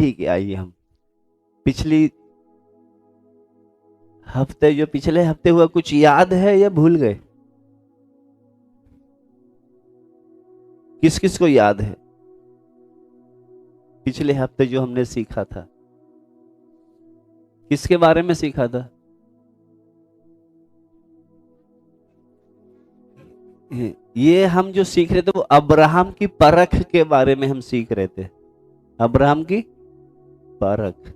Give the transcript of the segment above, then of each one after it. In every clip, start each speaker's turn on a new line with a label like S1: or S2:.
S1: ठीक है, आइए हम पिछले हफ्ते हुआ कुछ याद है या भूल गए? किस किस को याद है पिछले हफ्ते जो हमने सीखा था? किसके बारे में सीखा था? ये हम जो सीख रहे थे वो अब्राहम की परख के बारे में हम सीख रहे थे। अब्राहम की परख।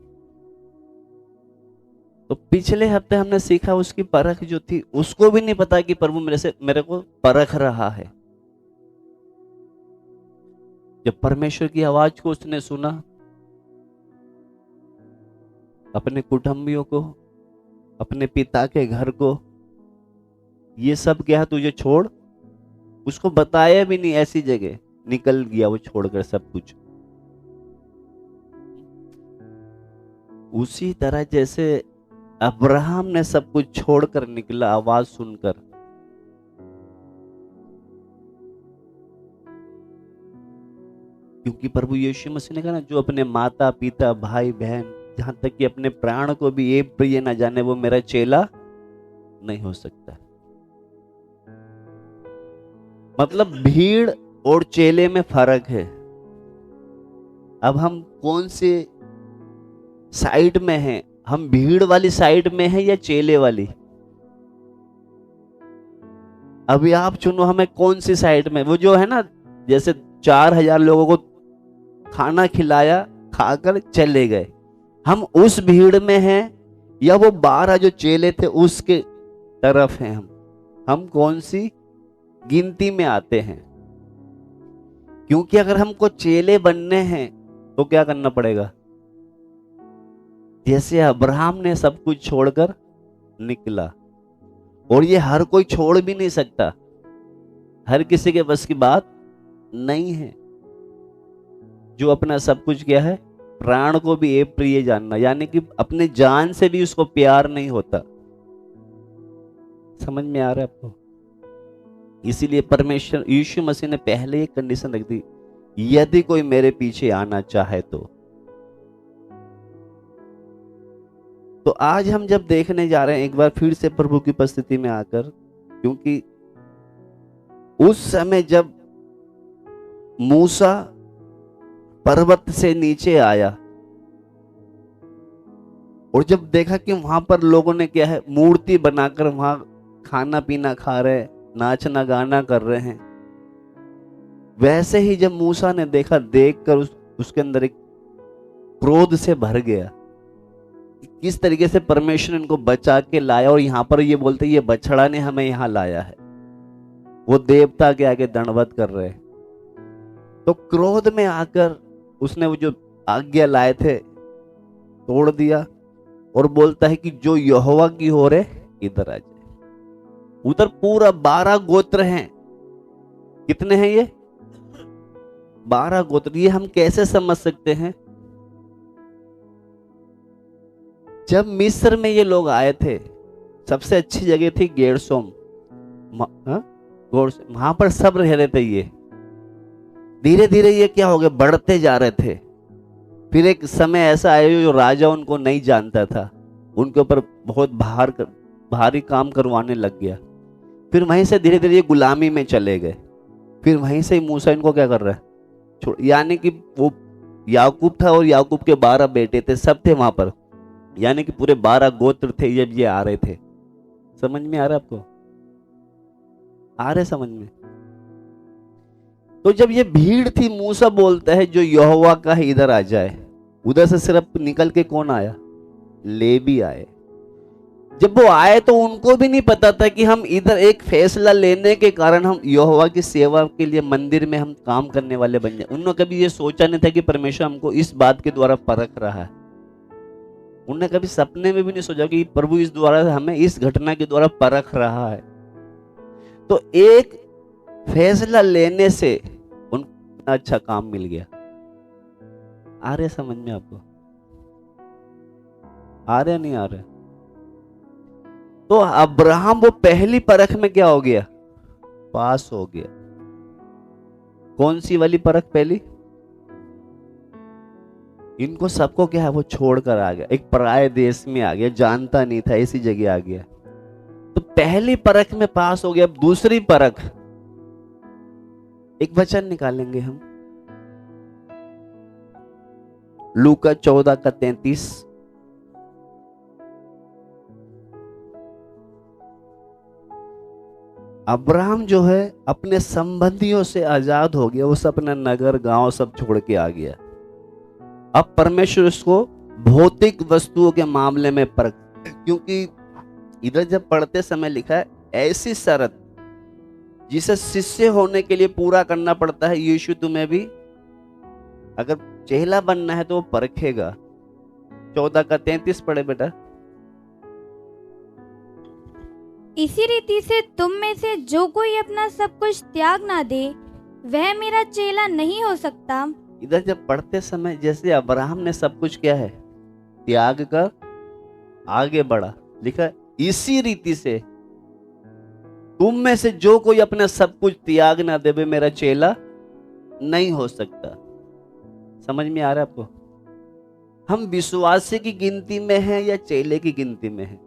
S1: तो पिछले हफ्ते हमने सीखा उसकी परख जो थी, उसको भी नहीं पता कि प्रभु मेरे को परख रहा है। जब परमेश्वर की आवाज को उसने सुना, अपने कुटुंबियों को, अपने पिता के घर को, ये सब क्या तुझे छोड़, उसको बताया भी नहीं, ऐसी जगह निकल गया वो छोड़कर सब कुछ। उसी तरह जैसे अब्राहम ने सब कुछ छोड़कर निकला आवाज सुनकर, क्योंकि प्रभु यीशु मसीह ने कहा ना, जो अपने माता पिता भाई बहन जहां तक कि अपने प्राण को भी ये प्रिय न जाने, वो मेरा चेला नहीं हो सकता। मतलब भीड़ और चेले में फर्क है। अब हम कौन से साइड में हैं? हम भीड़ वाली साइड में हैं या चेले वाली? अभी आप चुनो हमें कौन सी साइड में। वो जो है ना, जैसे 4000 लोगों को खाना खिलाया, खाकर चले गए, हम उस भीड़ में हैं या वो 12 जो चेले थे उसके तरफ हैं? हम कौन सी गिनती में आते हैं? क्योंकि अगर हमको चेले बनने हैं तो क्या करना पड़ेगा? जैसे अब्राहम ने सब कुछ छोड़कर निकला, और ये हर कोई छोड़ भी नहीं सकता, हर किसी के बस की बात नहीं है। जो अपना सब कुछ क्या है, प्राण को भी एक प्रिय जानना, यानी कि अपने जान से भी उसको प्यार नहीं होता। समझ में आ रहा है आपको? इसीलिए परमेश्वर यीशु मसीह ने पहले एक कंडीशन रख दी, यदि कोई मेरे पीछे आना चाहे तो आज हम जब देखने जा रहे हैं एक बार फिर से प्रभु की उपस्थिति में आकर, क्योंकि उस समय जब मूसा पर्वत से नीचे आया और जब देखा कि वहां पर लोगों ने क्या है, मूर्ति बनाकर वहां खाना पीना खा रहे, नाचना गाना कर रहे हैं, वैसे ही जब मूसा ने देखा, देखकर उसके अंदर एक क्रोध से भर गया। किस तरीके से परमेश्वर इनको बचा के लाया, और यहां पर ये बोलते ये बछड़ा ने हमें यहां लाया है। वो देवता के आगे दंडवत कर रहे। तो क्रोध में आकर उसने वो जो आज्ञा लाए थे तोड़ दिया, और बोलता है कि जो यहोवा की हो रे इधर आ जाए। उधर पूरा 12 गोत्र हैं। कितने हैं ये? 12 गोत्र। ये हम कैसे समझ सकते हैं? जब मिस्र में ये लोग आए थे, सबसे अच्छी जगह थी गेरशोम, वहां पर सब रह रहे थे। ये धीरे धीरे ये क्या हो गया, बढ़ते जा रहे थे। फिर एक समय ऐसा आया जो राजा उनको नहीं जानता था, उनके ऊपर बहुत भारी काम करवाने लग गया। फिर वहीं से धीरे धीरे ये गुलामी में चले गए। फिर वहीं से मूसा इनको क्या कर रहा है, यानी कि वो याकूब था और याकूब के 12 बेटे थे, सब थे वहां पर, यानी कि पूरे 12 गोत्र थे जब ये आ रहे थे। समझ में आ रहा है आपको? आ रहे समझ में? तो जब ये भीड़ थी, मूसा बोलता है जो यहोवा का है इधर आ जाए। उधर से सिर्फ निकल के कौन आया? लेवी आए। जब वो आए तो उनको भी नहीं पता था कि हम इधर एक फैसला लेने के कारण हम यहोवा की सेवा के लिए मंदिर में हम काम करने वाले बन जाए। उन्होंने कभी ये सोचा नहीं था कि परमेश्वर हमको इस बात के द्वारा परख रहा है। उन्होंने कभी सपने में भी नहीं सोचा कि प्रभु इस द्वारा हमें इस घटना के द्वारा परख रहा है। तो एक फैसला लेने से उनको अच्छा काम मिल गया। आ रहे समझ में आपको? आ रहे नहीं आ रहे? तो अब्राहम वो पहली परख में क्या हो गया? पास हो गया। कौन सी वाली परख? पहली इनको सबको क्या है, वो छोड़कर आ गया, एक पराये देश में आ गया, जानता नहीं था, ऐसी जगह आ गया। तो पहली परख में पास हो गया। अब दूसरी परख, एक वचन निकालेंगे हम, लूका 14:33। अब्राहम जो है अपने संबंधियों से आजाद हो गया, वो सब अपना नगर गांव सब छोड़ के आ गया। अब परमेश्वर उसको भौतिक वस्तुओं के मामले में परख, क्योंकि इधर जब पढ़ते समय लिखा है ऐसी शर्त जिसे शिष्य होने के लिए पूरा करना पड़ता है, यीशु तुम्हें भी अगर चेला बनना है तो वो परखेगा। 14:33 पढ़े बेटा।
S2: इसी रीति से तुम में से जो कोई अपना सब कुछ त्याग ना दे, वह मेरा चेला नहीं हो सकता।
S1: इधर जब पढ़ते समय जैसे अब्राहम ने सब कुछ क्या है त्याग कर आगे बढ़ा, लिखा है इसी रीति से तुम में से जो कोई अपना सब कुछ त्याग ना दे, मेरा चेला नहीं हो सकता। समझ में आ रहा है आपको? हम विश्वासी की गिनती में हैं या चेले की गिनती में हैं?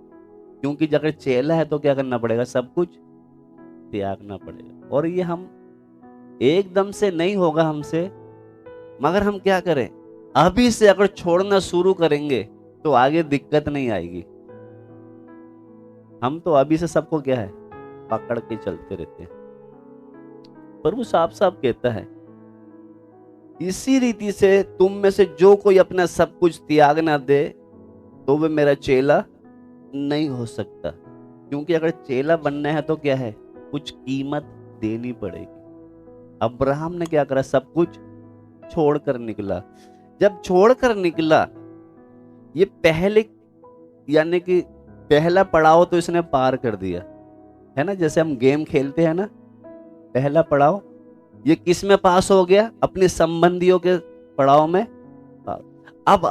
S1: क्योंकि अगर चेला है तो क्या करना पड़ेगा, सब कुछ त्यागना पड़ेगा। और ये हम एकदम से नहीं होगा हमसे, मगर हम क्या करें, अभी से अगर छोड़ना शुरू करेंगे तो आगे दिक्कत नहीं आएगी। हम तो अभी से सबको क्या है पकड़ के चलते रहते हैं। प्रभु साफ साफ कहता है इसी रीति से तुम में से जो कोई अपना सब कुछ त्याग ना दे तो वह मेरा चेला नहीं हो सकता। क्योंकि अगर चेला बनना है तो क्या है, कुछ कीमत देनी पड़ेगी। अब्राहम ने क्या करा, सब कुछ छोड़कर निकला। जब छोड़कर निकला, ये पहले यानी कि पहला पड़ाव तो इसने पार कर दिया है ना। जैसे हम गेम खेलते हैं ना, पहला पड़ाव ये किस में पास हो गया, अपने संबंधियों के पड़ाव में पास। अब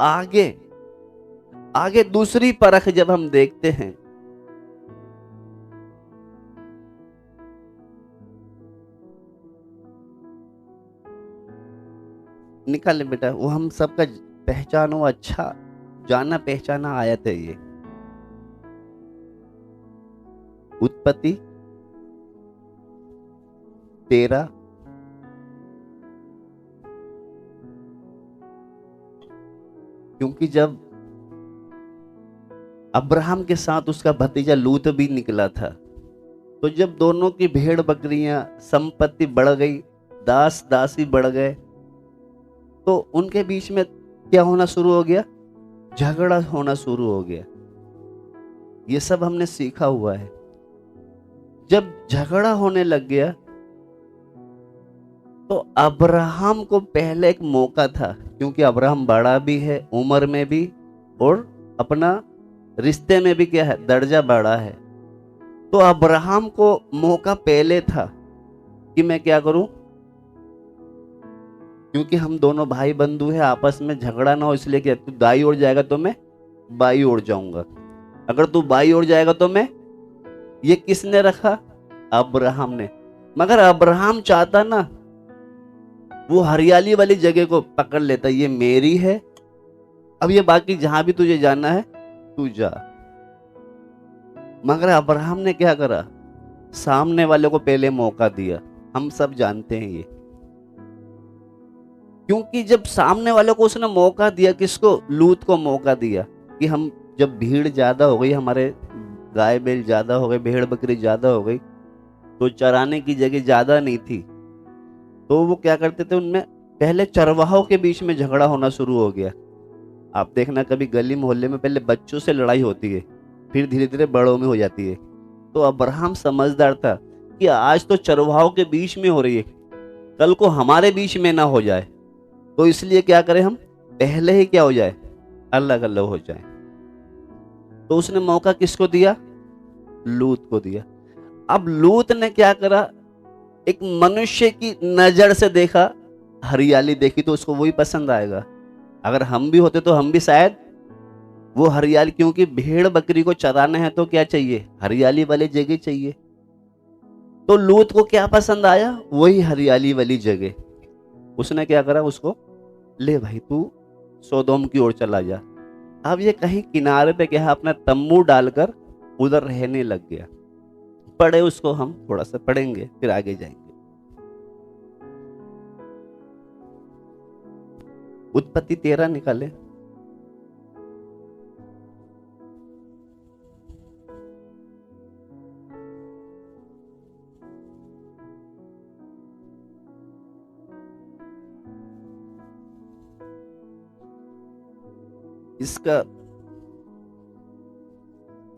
S1: आगे दूसरी परख जब हम देखते हैं, निकाले बेटा, वो हम सबका पहचानो, अच्छा जाना पहचाना आयत है ये। उत्पत्ति 13 क्योंकि जब अब्राहम के साथ उसका भतीजा लूत भी निकला था, तो जब दोनों की भेड़ बकरियां संपत्ति बढ़ गई, दास दासी बढ़ गए, तो उनके बीच में क्या होना शुरू हो गया, झगड़ा होना शुरू हो गया। ये सब हमने सीखा हुआ है। जब झगड़ा होने लग गया तो अब्राहम को पहले एक मौका था, क्योंकि अब्राहम बड़ा भी है उम्र में भी और अपना रिश्ते में भी क्या है, दर्जा बड़ा है। तो अब्राहम को मौका पहले था कि मैं क्या करूं, क्योंकि हम दोनों भाई बंधु हैं, आपस में झगड़ा ना हो, इसलिए क्या, तू दाई ओर जाएगा तो मैं बाई ओर जाऊंगा, अगर तू बाई ओर जाएगा तो मैं। ये किसने रखा, अब्राहम ने। मगर अब्राहम चाहता ना, वो हरियाली वाली जगह को पकड़ लेता, ये मेरी है, अब ये बाकी जहां भी तुझे जाना है तू जा। मगर अब्राहम ने क्या करा, सामने वाले को पहले मौका दिया। हम सब जानते हैं ये, क्योंकि जब सामने वाले को उसने मौका दिया, किसको, लूत को मौका दिया कि हम जब भीड़ ज्यादा हो गई, हमारे गाय बैल ज्यादा हो गए, भेड़ बकरी ज्यादा हो गई, तो चराने की जगह ज्यादा नहीं थी, तो वो क्या करते थे, उनमें पहले चरवाहों के बीच में झगड़ा होना शुरू हो गया। आप देखना कभी गली मोहल्ले में पहले बच्चों से लड़ाई होती है, फिर धीरे धीरे बड़ों में हो जाती है। तो अब्राहम समझदार था कि आज तो चरवाहों के बीच में हो रही है, कल को हमारे बीच में ना हो जाए, तो इसलिए क्या करें, हम पहले ही क्या हो जाए, अलग अलग हो जाए। तो उसने मौका किसको दिया, लूत को दिया। अब लूत ने क्या करा, एक मनुष्य की नजर से देखा, हरियाली देखी तो उसको वही पसंद आएगा। अगर हम भी होते तो हम भी शायद वो हरियाली, क्योंकि भेड़ बकरी को चराना है तो क्या चाहिए, हरियाली वाली जगह चाहिए। तो लूत को क्या पसंद आया, वही हरियाली वाली जगह। उसने क्या करा, उसको ले भाई तू सोदोम की ओर चला जा। अब ये कहीं किनारे पे क्या है, अपना तंबू डालकर उधर रहने लग गया। पढ़े उसको, हम थोड़ा सा पढ़ेंगे फिर आगे जाएंगे। उत्पत्ति 13 निकाले। इसका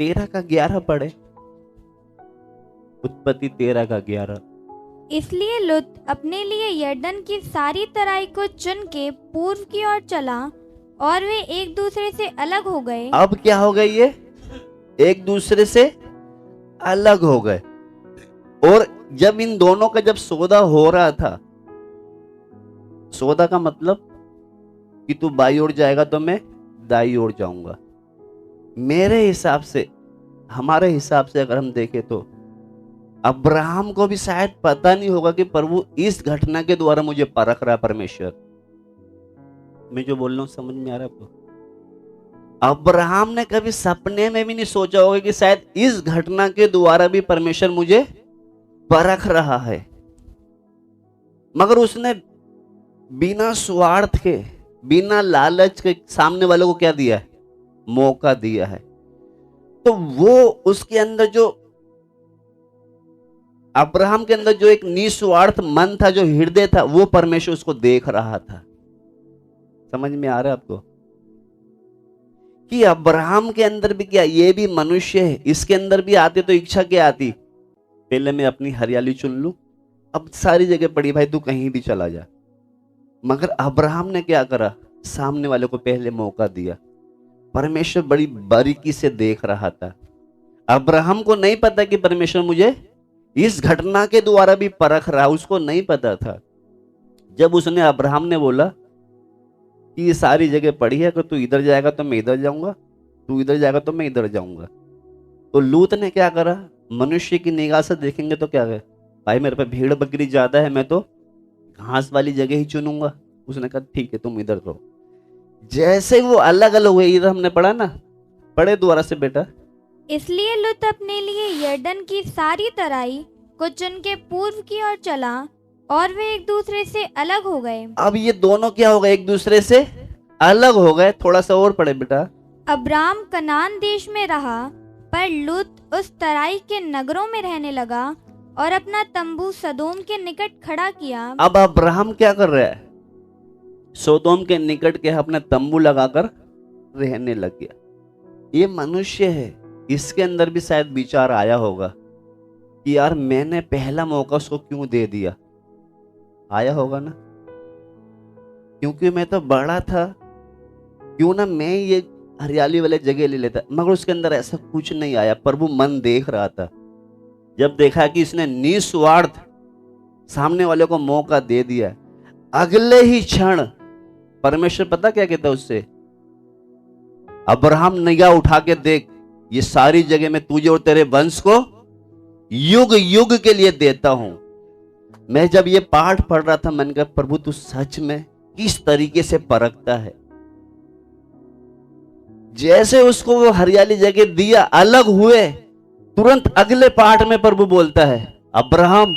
S1: 13 का 11 पढ़े। उत्पत्ति 13 का 11।
S2: इसलिए लुत अपने लिए यरदन की सारी तराई को चुन के पूर्व की ओर चला और वे एक दूसरे से अलग हो गए।
S1: अब क्या हो गए, ये एक दूसरे से अलग हो गए। और जब इन दोनों का जब सौदा हो रहा था, सौदा का मतलब कि तू बाई ओर जाएगा तो मैं दाई ओर जाऊंगा। मेरे हिसाब से, हमारे हिसाब से अगर हम देखें तो अब्राहम को भी शायद पता नहीं होगा कि प्रभु इस घटना के द्वारा मुझे परख रहा है। परमेश्वर, मैं जो बोल रहा हूं समझ में आ रहा है आपको? अब्राहम ने कभी सपने में भी नहीं सोचा होगा कि शायद इस घटना के द्वारा भी परमेश्वर मुझे परख रहा है। मगर उसने बिना स्वार्थ के, बिना लालच के सामने वालों को क्या दिया है? मौका दिया है। तो वो उसके अंदर जो, अब्राहम के अंदर जो एक निस्वार्थ मन था, जो हृदय था, वो परमेश्वर उसको देख रहा था। समझ में आ रहा है आपको कि अब्राहम के अंदर भी क्या, ये भी मनुष्य है, इसके अंदर भी आते तो इच्छा क्या आती? पहले मैं अपनी हरियाली चुन लूं, अब सारी जगह पड़ी भाई, तू कहीं भी चला जा। मगर अब्राहम ने क्या करा? सामने वाले को पहले मौका दिया। परमेश्वर बड़ी बारीकी से देख रहा था। अब्राहम को नहीं पता कि परमेश्वर मुझे इस घटना के द्वारा भी परख रहा, उसको नहीं पता था। जब उसने, अब्राहम ने बोला कि ये सारी जगह पड़ी है, अगर तू इधर जाएगा तो मैं इधर जाऊंगा, तू इधर जाएगा तो मैं इधर जाऊंगा। तो लूत ने क्या करा? मनुष्य की निगाह से देखेंगे तो क्या है, भाई मेरे पे भीड़ बकरी ज्यादा है, मैं तो घास वाली जगह ही चुनूंगा। उसने कहा ठीक है, तुम इधर रहो। जैसे वो अलग अलग हुए, इधर हमने पढ़ा ना, पढ़े दोबारा से बेटा।
S2: इसलिए लुत अपने लिए यरदन की सारी तराई को चुन के पूर्व की ओर चला और वे एक दूसरे से अलग हो गए।
S1: अब ये दोनों क्या हो गए? एक दूसरे से अलग हो गए। थोड़ा सा और पढ़े बेटा।
S2: अब्राम कनान देश में रहा, पर लुत उस तराई के नगरों में रहने लगा और अपना तंबू सदोम के निकट खड़ा किया।
S1: अब अब्राहम क्या कर रहा है? सोदोम के निकट के अपने तंबू लगाकर रहने लग गया। ये मनुष्य है, इसके अंदर भी शायद विचार आया होगा कि यार मैंने पहला मौका उसको क्यों दे दिया। आया होगा ना, क्योंकि मैं तो बड़ा था, क्यों ना मैं ये हरियाली वाले जगह ले लेता। मगर उसके अंदर ऐसा कुछ नहीं आया। प्रभु मन देख रहा था। जब देखा कि इसने निस्वार्थ सामने वाले को मौका दे दिया, अगले ही क्षण परमेश्वर पता क्या कहता है उससे? अब्राहम निगाह उठा के देख, ये सारी जगह मैं तुझे और तेरे वंश को युग युग के लिए देता हूं। मैं जब ये पाठ पढ़ रहा था, मैंने कहा प्रभु तू सच में किस तरीके से परखता है। जैसे उसको वो हरियाली जगह दिया, अलग हुए, तुरंत अगले पाठ में प्रभु बोलता है, अब्राहम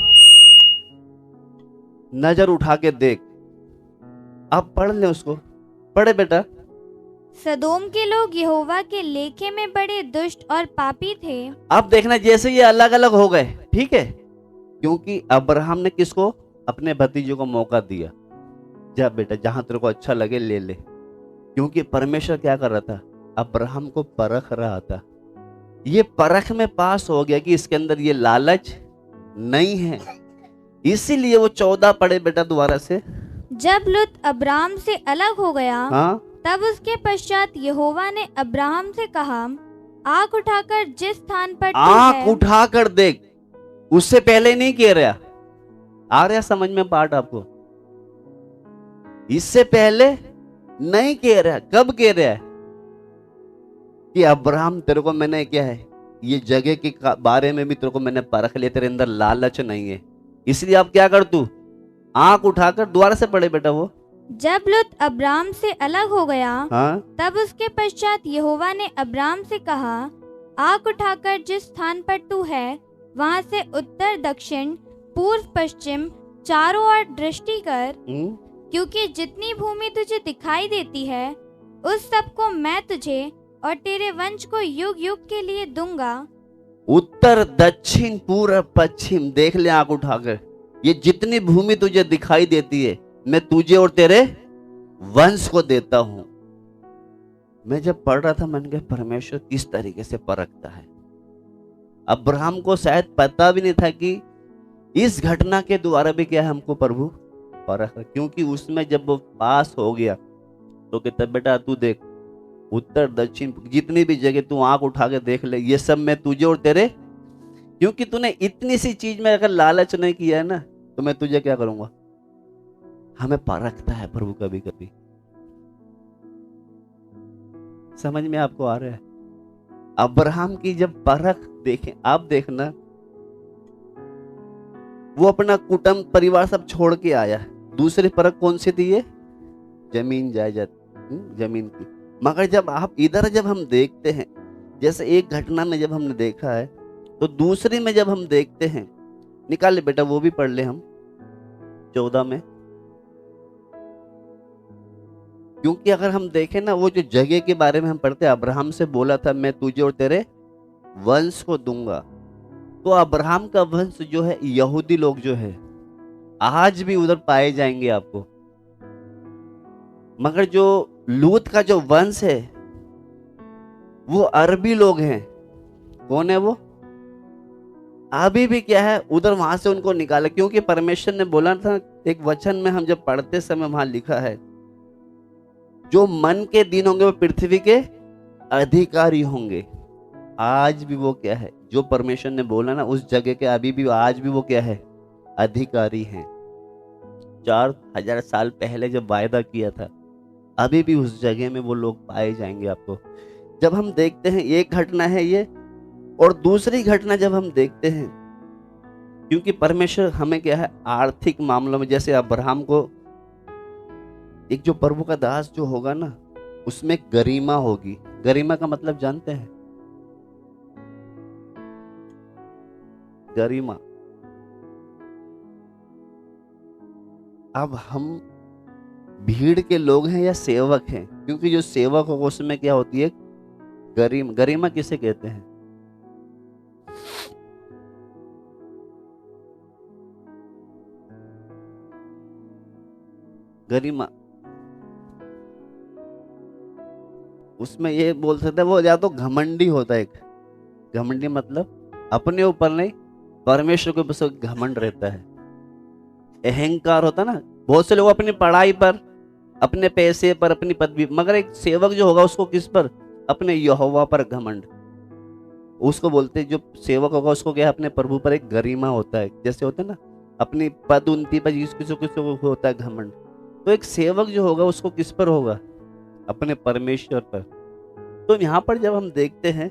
S1: नजर उठा के देख। आप पढ़ ले उसको, पढ़े बेटा।
S2: सदोम के लोग यहोवा के लेखे में बड़े दुष्ट और पापी थे।
S1: अब देखना, जैसे ये अलग अलग हो गए, ठीक है, क्योंकि अब्राहम ने किसको? अपने भतीजे को मौका दिया, जा बेटा जहां तेरे को अच्छा लगे ले ले। क्योंकि परमेश्वर क्या कर रहा था? अब्राहम को परख रहा था। ये परख में पास हो गया कि इसके अंदर ये लालच नहीं है। इसीलिए वो 14 पढ़े बेटा दोबारा से।
S2: जब लुत अब्राम से अलग हो गया,
S1: हाँ,
S2: तब उसके पश्चात यहोवा ने अब्राहम से कहा, आँख उठाकर जिस स्थान पर तू
S1: आंख
S2: है।
S1: उठाकर देख। उससे पहले नहीं कह रहा। आ रहा समझ में पाठ आपको? इससे पहले नहीं कह रहा। कब कह रहा है? कि अब्राहम तेरे को मैंने क्या है, ये जगह के बारे में भी तेरे को मैंने परख लिया, तेरे अंदर लालच नहीं है, इसलिए अब क्या कर तू? आंख उठाकर, दोबारा से पढ़े बेटा वो।
S2: जब लूत अब्राम से अलग हो गया,
S1: हाँ,
S2: तब उसके पश्चात यहोवा ने अब्राम से कहा, आँख उठाकर जिस स्थान पर तू है वहां से उत्तर दक्षिण पूर्व पश्चिम चारों ओर दृष्टि कर, क्योंकि जितनी भूमि तुझे दिखाई देती है उस सब को मैं तुझे और तेरे वंश को युग युग के लिए दूंगा।
S1: उत्तर दक्षिण पूर्व पश्चिम, देख ले आंख उठाकर, ये जितनी भूमि तुझे दिखाई देती है मैं तुझे और तेरे वंश को देता हूं। मैं जब पढ़ रहा था मैंने कहा परमेश्वर किस तरीके से परखता है। अब्राहम को शायद पता भी नहीं था कि इस घटना के द्वारा भी क्या है हमको प्रभु परख, क्योंकि उसमें जब वो पास हो गया तो कहता बेटा तू देख उत्तर दक्षिण जितनी भी जगह तू आंख उठा के देख ले, ये सब मैं तुझे और तेरे, क्योंकि तूने इतनी सी चीज में अगर लालच नहीं किया है ना तो मैं तुझे क्या करूंगा। हमें परखता है प्रभु कभी कभी। समझ में आपको आ रहा है? अब्राहम की जब परख देखें, आप देखना वो अपना कुटुंब परिवार सब छोड़ के आया। दूसरी परख कौन सी थी? ये जमीन जायदाद, जमीन की। मगर जब आप इधर जब हम देखते हैं, जैसे एक घटना में जब हमने देखा है तो दूसरी में जब हम देखते हैं, निकाल ले बेटा वो भी पढ़ ले हम 14 में, क्योंकि अगर हम देखें ना वो जो जगह के बारे में हम पढ़ते, अब्राहम से बोला था मैं तुझे और तेरे वंश को दूंगा। तो अब्राहम का वंश जो है यहूदी लोग जो है आज भी उधर पाए जाएंगे आपको। मगर जो लूत का जो वंश है वो अरबी लोग हैं। कौन है वो? अभी भी क्या है उधर वहां से उनको निकाला, क्योंकि परमेश्वर ने बोला था एक वचन में हम जब पढ़ते समय वहां लिखा है जो मन के दिन होंगे वो पृथ्वी के अधिकारी होंगे। आज भी वो क्या है जो परमेश्वर ने बोला ना उस जगह के अभी भी आज भी वो क्या है अधिकारी हैं। 4000 साल पहले जब वायदा किया था अभी भी उस जगह में वो लोग पाए जाएंगे आपको। जब हम देखते हैं एक घटना है ये, और दूसरी घटना जब हम देखते हैं, क्योंकि परमेश्वर हमें क्या है आर्थिक मामलों में, जैसे अब्राहम को एक जो प्रभु का दास जो होगा ना उसमें गरिमा होगी। गरिमा का मतलब जानते हैं? गरिमा। अब हम भीड़ के लोग हैं या सेवक हैं? क्योंकि जो सेवक होगा उसमें क्या होती है गरिमा। गरिमा किसे कहते हैं? गरिमा उसमें ये बोल सकते हैं वो या तो घमंडी होता है। एक घमंडी मतलब अपने ऊपर नहीं, परमेश्वर के ऊपर घमंड रहता है, अहंकार होता ना। बहुत से लोग अपनी पढ़ाई पर, अपने पैसे पर, अपनी पदवी, मगर एक सेवक जो होगा उसको किस पर? अपने यहोवा पर घमंड। उसको बोलते जो सेवक होगा उसको क्या है अपने प्रभु पर एक गरिमा होता है। जैसे होता है ना अपनी पद उन्नति पर किसी होता है घमंड। तो एक सेवक जो होगा उसको किस पर होगा? अपने परमेश्वर पर। तो यहाँ पर जब हम देखते हैं,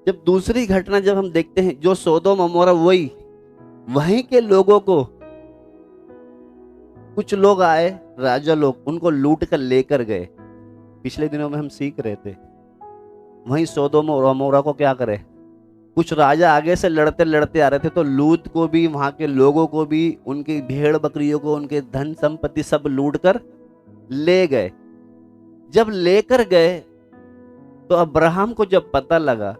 S1: जब दूसरी घटना जब हम देखते हैं जो सोदोम अमोरा वहीं के लोगों को कुछ लोग आए, राजा लोग, उनको लूट कर लेकर गए। पिछले दिनों में हम सीख रहे थे वहीं सोदोम और अमोरा को क्या करे, कुछ राजा आगे से लड़ते लड़ते आ रहे थे तो लूत को भी, वहां के लोगों को भी, उनकी भेड़ बकरियों को, उनके धन संपत्ति सब लूट कर ले गए। जब लेकर गए तो अब्राहम को जब पता लगा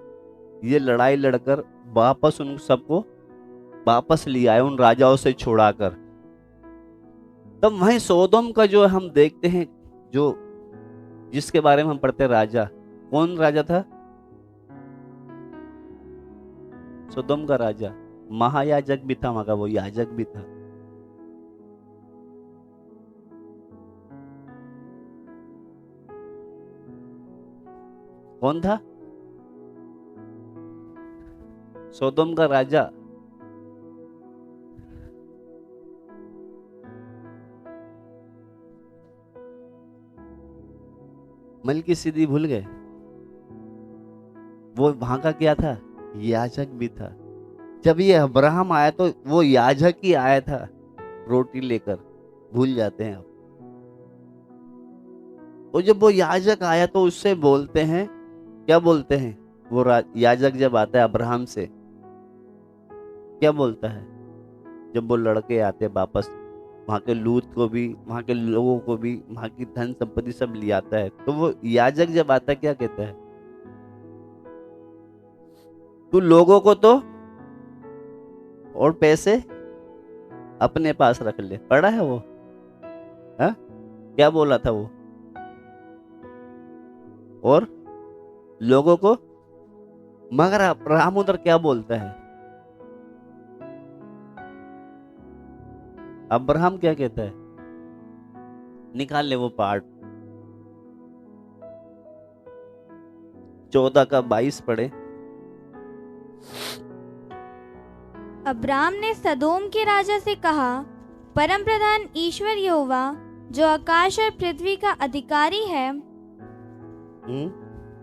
S1: ये लड़ाई लड़कर वापस उन सबको वापस ले आए उन राजाओं से छुड़ाकर, तब वहीं सोदोम का जो हम देखते हैं जो जिसके बारे में हम पढ़ते हैं राजा, कौन राजा था? सोदोम का राजा महायाजक भी था, मगर वो याजक भी था। कौन था? सोदोम का राजा मलकीसिदक भूल गए? वो वहां का क्या था? याजक भी था। जब ये अब्राहम आया तो वो याजक ही आया था रोटी लेकर। भूल जाते हैं आप। तो जब वो याजक आया तो उससे बोलते हैं, क्या बोलते हैं वो याजक जब आता है अब्राहम से, क्या बोलता है? जब वो लड़के आते वापस, वहां के लूत को भी, वहां के लोगों को भी, वहां की धन संपत्ति सब ले आता है, तो वो याजक जब आता है क्या कहता है? तू लोगों को तो और पैसे अपने पास रख ले। पढ़ा है वो? हा? क्या बोला था वो? और लोगों को, मगर अब्राहम उधर क्या बोलता है? अब्राहम क्या कहता है? निकाल ले वो पार्ट, 14:22 पढ़े।
S2: अब्राम ने सदोम के राजा से कहा, परमप्रधान ईश्वर यहोवा जो आकाश और पृथ्वी का अधिकारी है,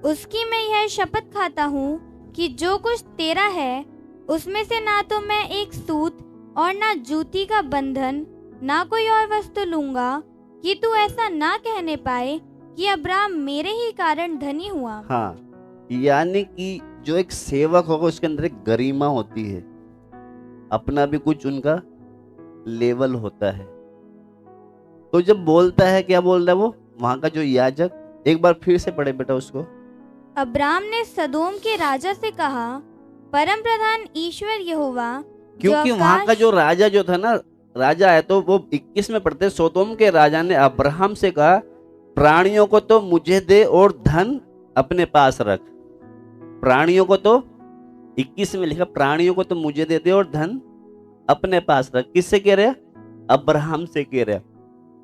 S2: उसकी मैं यह शपथ खाता हूँ कि जो कुछ तेरा है उसमें से ना तो मैं एक सूत और ना जूती का बंधन, ना कोई और वस्तु लूंगा, कि तू ऐसा ना कहने पाए कि अब्राम मेरे ही कारण धनी हुआ।
S1: हाँ, यानी कि जो एक सेवक होगा उसके अंदर एक गरिमा होती है, अपना भी कुछ उनका लेवल होता है। तो जब बोलता है, क्या बोल रहा है वो वहां का जो याजक? एक बार फिर से पढ़े बेटा उसको।
S2: अब्राम ने सदोम के राजा से कहा, परमप्रधान ईश्वर यहोवा,
S1: क्योंकि वहां का जो राजा जो था ना, राजा है, तो वो 21 में पढ़ते, सदोम के राजा ने अब्राहम से कहा, प्राणियों को तो मुझे दे और धन अपने पास रख। प्राणियों को तो 21 में लिखा, प्राणियों को तो मुझे दे और धन अपने पास रख। किससे कह रहा? अब्राहम से कह रहा।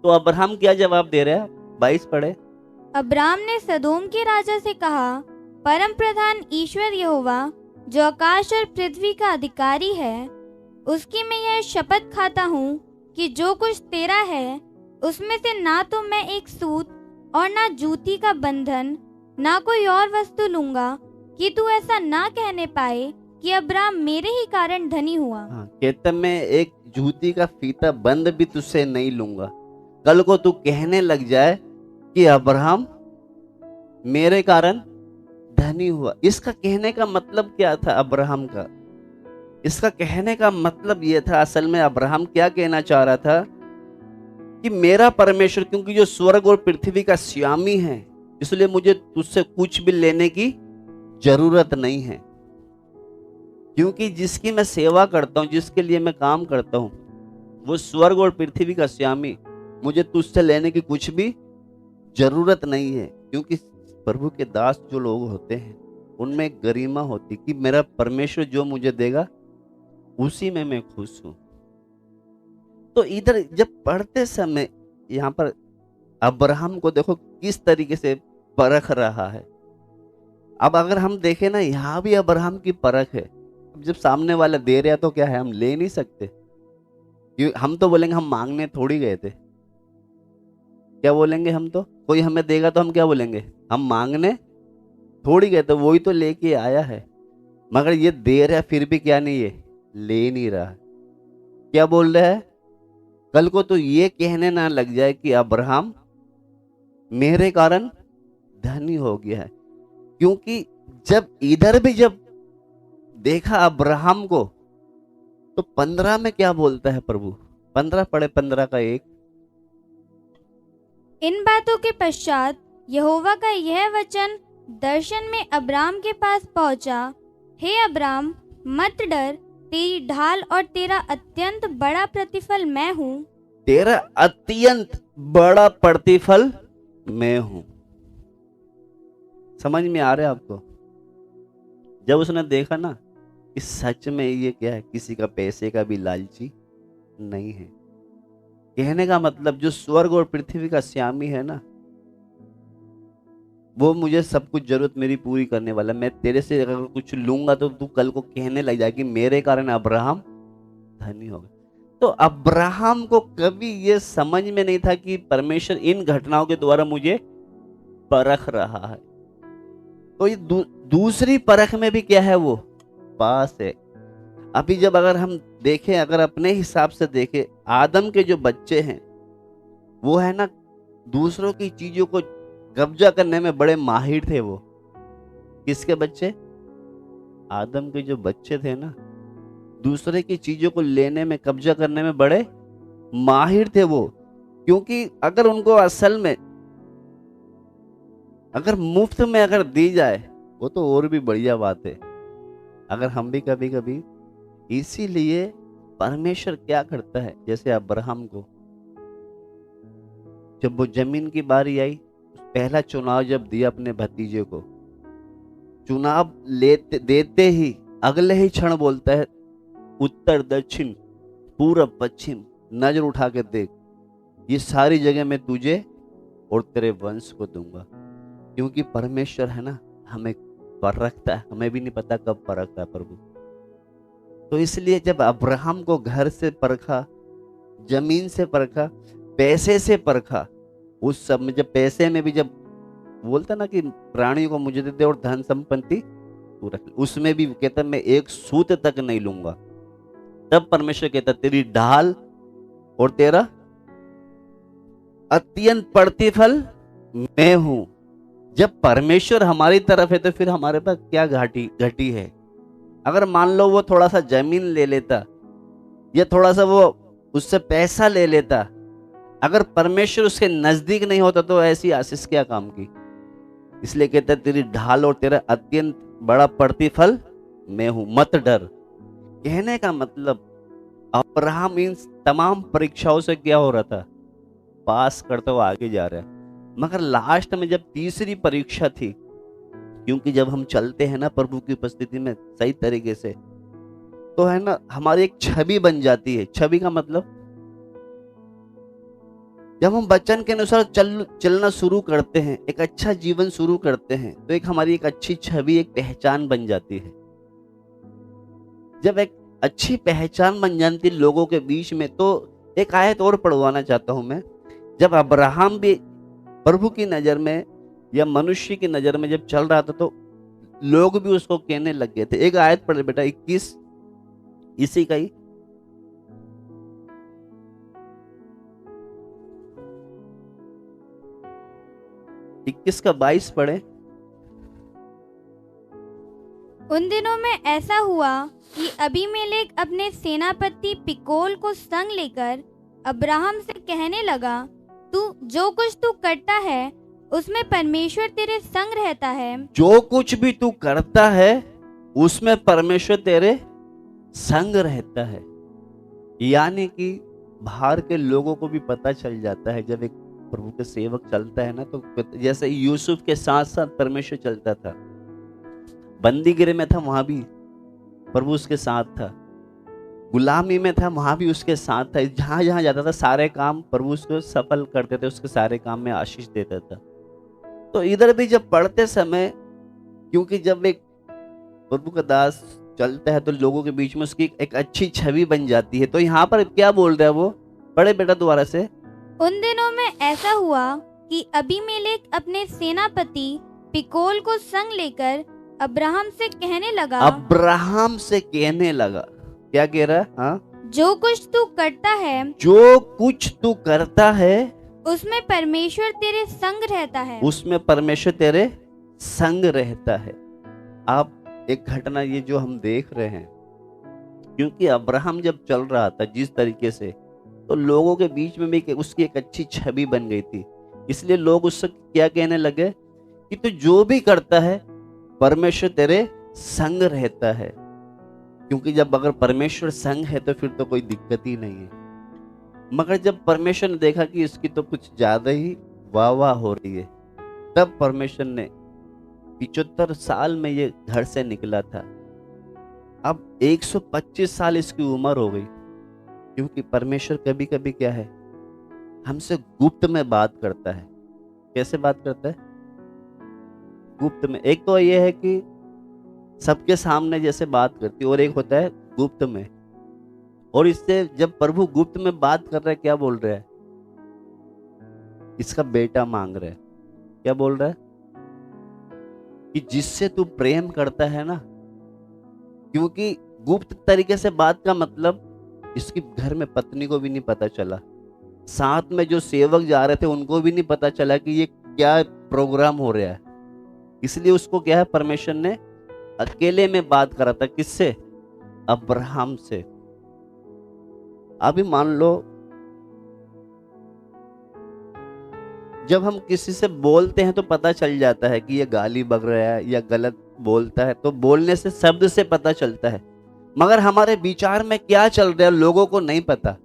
S1: तो अब्राहम क्या जवाब दे रहा है? 22 पढ़े।
S2: अब्राम ने सदोम के राजा से कहा, परमप्रधान ईश्वर यहोवा जो आकाश और पृथ्वी का अधिकारी है, उसकी मैं यह शपथ खाता हूँ कि जो कुछ तेरा है उसमें से ना तो मैं एक सूत और ना जूती का बंधन, ना कोई और वस्तु लूंगा, कि तू ऐसा ना कहने पाए कि अब्राम मेरे ही कारण धनी हुआ।
S1: कहता मैं एक जूती का फीता बंद भी तुझसे नहीं लूंगा, कल को तू कहने लग जाए कि अब्राहम मेरे कारण धनी हुआ। इसका कहने का मतलब क्या था अब्राहम का? इसका कहने का मतलब यह था, असल में अब्राहम क्या कहना चाह रहा था कि मेरा परमेश्वर, क्योंकि जो स्वर्ग और पृथ्वी का स्वामी है, इसलिए मुझे तुझसे कुछ भी लेने की जरूरत नहीं है, क्योंकि जिसकी मैं सेवा करता हूं, जिसके लिए मैं काम करता हूं, वो स्वर्ग और पृथ्वी का स्वामी, मुझे तुझसे लेने की कुछ भी जरूरत नहीं है। क्योंकि प्रभु के दास जो लोग होते हैं उनमें एक गरिमा होती कि मेरा परमेश्वर जो मुझे देगा उसी में मैं खुश हूं। तो इधर जब पढ़ते समय यहां पर अब्राहम को देखो किस तरीके से परख रहा है। अब अगर हम देखें ना, यहां भी अब्राहम की परख है। जब सामने वाला दे रहा तो क्या है, हम ले नहीं सकते। हम तो बोलेंगे हम मांगने थोड़ी गए थे, क्या बोलेंगे हम? तो कोई हमें देगा तो हम क्या बोलेंगे? हम मांगने थोड़ी गए थे, वही तो लेके आया है। मगर ये दे रहा फिर भी क्या नहीं है, ले नहीं रहा। क्या बोल रहा है? कल को तो ये कहने ना लग जाए कि अब्राहम मेरे कारण धनी हो गया है। क्योंकि जब इधर भी जब देखा अब्राहम को, तो 15 में क्या बोलता है प्रभु? 15 पढ़े, 15 का 1।
S2: इन बातों के पश्चात यहोवा का यह वचन दर्शन में अब्राम के पास पहुंचा, हे अब्राम, मत डर, तेरी ढाल और तेरा अत्यंत बड़ा प्रतिफल मैं हूँ।
S1: तेरा अत्यंत बड़ा प्रतिफल मैं हूं। समझ में आ रहा है आपको? जब उसने देखा ना कि सच में ये क्या है, किसी का पैसे का भी लालची नहीं है। कहने का मतलब जो स्वर्ग और पृथ्वी का स्वामी है ना, वो मुझे सब कुछ जरूरत मेरी पूरी करने वाला। मैं तेरे से अगर कुछ लूंगा तो तू कल को कहने लग जाए कि मेरे कारण अब्राहम धनी हो गया। तो अब्राहम को कभी ये समझ में नहीं था कि परमेश्वर इन घटनाओं के द्वारा मुझे परख रहा है। तो ये दूसरी परख में भी क्या है, वो पास है। अभी जब अगर हम देखें, अगर अपने हिसाब से देखें, आदम के जो बच्चे हैं वो है ना दूसरों की चीजों को कब्जा करने में बड़े माहिर थे वो। किसके बच्चे? आदम के जो बच्चे थे ना, दूसरे की चीजों को लेने में, कब्जा करने में बड़े माहिर थे वो। क्योंकि अगर उनको असल में, अगर मुफ्त में अगर दी जाए वो तो और भी बढ़िया बात है। अगर हम भी कभी कभी, इसीलिए परमेश्वर क्या करता है, जैसे अब्राहम को जब वो जमीन की बारी आई, पहला चुनाव जब दिया अपने भतीजे को, चुनाव लेते देते ही अगले ही क्षण बोलता है, उत्तर दक्षिण पूरब पश्चिम नजर उठा के देख, ये सारी जगह मैं तुझे और तेरे वंश को दूंगा। क्योंकि परमेश्वर है ना, हमें परखता है, हमें भी नहीं पता कब परखता है प्रभु। तो इसलिए जब अब्राहम को घर से परखा, जमीन से परखा, पैसे से परखा, उस सब में जब पैसे में भी जब बोलता ना कि प्राणियों को मुझे दे दे और धन संपत्ति तू रख ले, उसमें भी कहता मैं एक सूत तक नहीं लूंगा। तब परमेश्वर कहता तेरी ढाल और तेरा अत्यंत प्रतिफल मैं हूं। जब परमेश्वर हमारी तरफ है तो फिर हमारे पास क्या घटी है। अगर मान लो वो थोड़ा सा जमीन ले लेता या थोड़ा सा वो उससे पैसा ले लेता, अगर परमेश्वर उसके नजदीक नहीं होता तो ऐसी आशीष क्या काम की। इसलिए कहता है तेरी ढाल और तेरा अत्यंत बड़ा प्रतिफल मैं हूं, मत डर। कहने का मतलब अब्राहम इन तमाम परीक्षाओं से क्या हो रहा था, पास करते हुए आगे जा रहा है। मगर लास्ट में जब तीसरी परीक्षा थी, क्योंकि जब हम चलते हैं ना प्रभु की उपस्थिति में सही तरीके से, तो है ना हमारी एक छवि बन जाती है। छवि का मतलब जब हम वचन के अनुसार चलना शुरू करते हैं, एक अच्छा जीवन शुरू करते हैं, तो एक हमारी एक अच्छी छवि, एक पहचान बन जाती है। जब एक अच्छी पहचान बन जाती है लोगों के बीच में, तो एक आयत और पढ़वाना चाहता हूं मैं। जब अब्राहम भी प्रभु की नजर में या मनुष्य की नजर में जब चल रहा था, तो लोग भी उसको कहने लग गए थे। एक आयत पढ़ बेटा, 21 इसी का ही 21 का 22 पढ़े।
S2: उन दिनों में ऐसा हुआ कि अबीमेलेक अपने सेनापति पिकोल को संग लेकर अब्राहम से कहने लगा, तू जो कुछ तू करता है उसमें परमेश्वर तेरे संग रहता है।
S1: जो कुछ भी तू करता है उसमें परमेश्वर तेरे संग रहता है। यानी कि बाहर के लोगों को भी पता चल जाता है, जब एक प्रभु के सेवक चलता है ना, तो जैसे यूसुफ के साथ साथ परमेश्वर चलता था। बंदीगृह में था, वहां भी प्रभु उसके साथ था। गुलामी में था, वहां भी उसके साथ था। जहां जहां जाता था सारे काम प्रभु उसको सफल करते थे, उसके सारे काम में आशीष देता था। तो इधर भी जब पढ़ते समय, क्योंकि जब एक प्रभु का दास चलता है तो लोगों के बीच में उसकी एक अच्छी छवि बन जाती है। तो यहाँ पर क्या बोल रहा है वो, पढ़े बेटा दोबारा से।
S2: उन दिनों में ऐसा हुआ कि अबीमेलेक अपने सेनापति पिकोल को संग लेकर अब्राहम से कहने लगा।
S1: अब्राहम से कहने लगा, क्या कह रहा है? हाँ,
S2: जो कुछ तू करता है,
S1: जो कुछ तू करता है
S2: उसमें परमेश्वर तेरे संग रहता है।
S1: उसमें परमेश्वर तेरे संग रहता है। आप एक घटना ये जो हम देख रहे हैं, क्योंकि अब्राहम जब चल रहा था जिस तरीके से, तो लोगों के बीच में भी उसकी एक अच्छी छवि बन गई थी। इसलिए लोग उससे क्या कहने लगे कि तू जो भी करता है परमेश्वर तेरे संग रहता है। क्योंकि जब अगर परमेश्वर संग है तो फिर तो कोई दिक्कत ही नहीं है। मगर जब परमेश्वर ने देखा कि इसकी तो कुछ ज्यादा ही वाह वाह हो रही है, तब परमेश्वर ने 75 साल में ये घर से निकला था, अब 125 साल इसकी उम्र हो गई। क्योंकि परमेश्वर कभी कभी क्या है, हमसे गुप्त में बात करता है। कैसे बात करता है? गुप्त में। एक तो ये है कि सबके सामने जैसे बात करती है, और एक होता है गुप्त में। और इससे जब प्रभु गुप्त में बात कर रहा है, क्या बोल रहा है? इसका बेटा मांग रहा है। क्या बोल रहा है? कि जिससे तू प्रेम करता है ना। क्योंकि गुप्त तरीके से बात का मतलब इसकी घर में पत्नी को भी नहीं पता चला, साथ में जो सेवक जा रहे थे उनको भी नहीं पता चला कि ये क्या प्रोग्राम हो रहा है। इसलिए उसको क्या है, परमेश्वर ने अकेले में बात करा था। किससे? अब्राहम से। अभी मान लो जब हम किसी से बोलते हैं तो पता चल जाता है कि ये गाली बक रहा है या गलत बोलता है, तो बोलने से, शब्द से पता चलता है। मगर हमारे विचार में क्या चल रहा है लोगों को नहीं पता।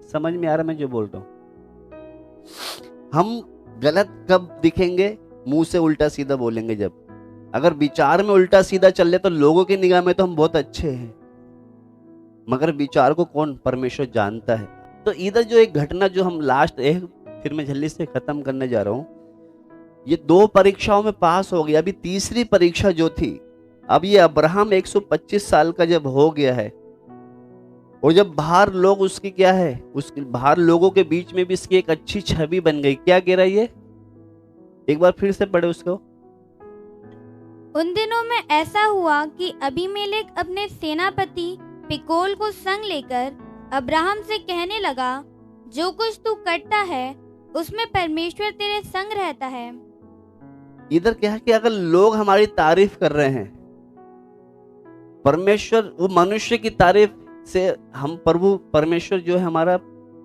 S1: समझ में आ रहा है मैं जो बोल रहा हूं? हम गलत कब दिखेंगे? मुंह से उल्टा सीधा बोलेंगे जब। अगर विचार में उल्टा सीधा चल रहे तो लोगों की निगाह में तो हम बहुत अच्छे हैं, मगर विचार को कौन? परमेश्वर जानता है। तो इधर जो एक घटना जो हम लास्ट फिर मैं जल्दी से खत्म करने जा रहा हूं। ये 2 परीक्षाओं में पास हो गया, अभी तीसरी परीक्षा जो थी, अब ये अब्राहम 125 साल का जब हो गया है, और जब बाहर लोग उसकी क्या है, उसके बाहर लोगों के बीच में भी इसकी एक अच्छी छवि बन गई। क्या कह रहा है ये? एक बार फिर से पढ़े उसको।
S2: उन दिनों में ऐसा हुआ कि अबीमेलेक अपने सेनापति पिकोल को संग लेकर अब्राहम से कहने लगा, जो कुछ तू करता है उसमें परमेश्वर तेरे संग रहता है।
S1: इधर क्या है कि अगर लोग हमारी तारीफ कर रहे हैं, परमेश्वर, वो मनुष्य की तारीफ से हम प्रभु परमेश्वर जो है हमारा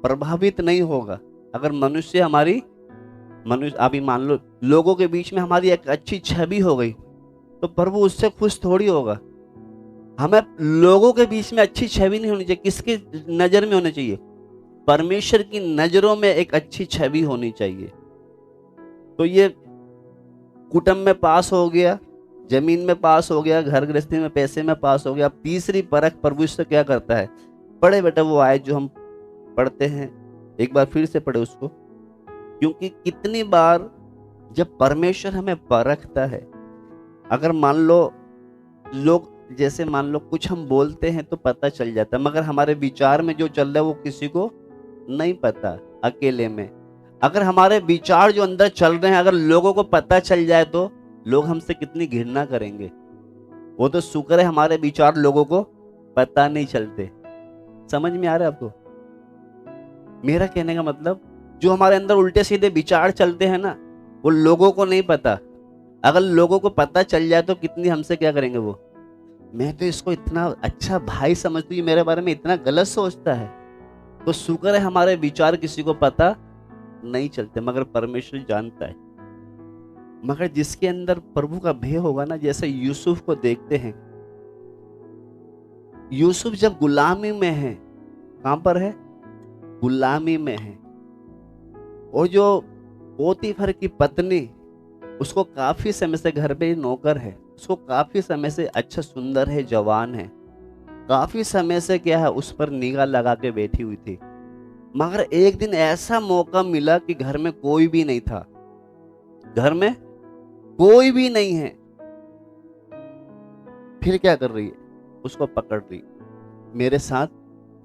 S1: प्रभावित नहीं होगा। अगर मनुष्य अभी मान लो लोगों के बीच में हमारी एक अच्छी छवि हो गई तो प्रभु उससे खुश थोड़ी होगा। हमें लोगों के बीच में अच्छी छवि नहीं होनी चाहिए। किसकी नजर में होनी चाहिए? परमेश्वर की नजरों में एक अच्छी छवि होनी चाहिए। तो ये कुटुंब में पास हो गया, जमीन में पास हो गया, घर गृहस्थी में, पैसे में पास हो गया। अब तीसरी परख प्रभु इससे क्या करता है? पढ़े बेटा वो आयत जो हम पढ़ते हैं, एक बार फिर से पढ़े उसको। क्योंकि कितनी बार जब परमेश्वर हमें परखता है, अगर मान लो लोग, जैसे मान लो कुछ हम बोलते हैं तो पता चल जाता है, मगर हमारे विचार में जो चल रहा है वो किसी को नहीं पता। अकेले में अगर हमारे विचार जो अंदर चल रहे हैं अगर लोगों को पता चल जाए तो लोग हमसे कितनी घृणा करेंगे। वो तो शुक्र है हमारे विचार लोगों को पता नहीं चलते। समझ में आ रहा है आपको मेरा कहने का मतलब? जो हमारे अंदर उल्टे सीधे विचार चलते हैं ना, वो लोगों को नहीं पता। अगर लोगों को पता चल जाए तो कितनी हमसे क्या करेंगे वो, मैं तो इसको इतना अच्छा भाई समझती हूँ, मेरे बारे में इतना गलत सोचता है। तो शुक्र है हमारे विचार किसी को पता नहीं चलते, मगर परमेश्वर जानता है। मगर जिसके अंदर प्रभु का भय होगा ना, जैसे यूसुफ को देखते हैं, यूसुफ जब गुलामी में है, कहां पर है? गुलामी में है। और जो पोतीफर की पत्नी, उसको काफी समय से घर पे नौकर है, उसको काफी समय से अच्छा सुंदर है, जवान है, काफी समय से क्या है उस पर निगाह लगा के बैठी हुई थी। मगर एक दिन ऐसा मौका मिला कि घर में कोई भी नहीं था, घर में कोई भी नहीं है। फिर क्या कर रही है? उसको पकड़ रही, मेरे साथ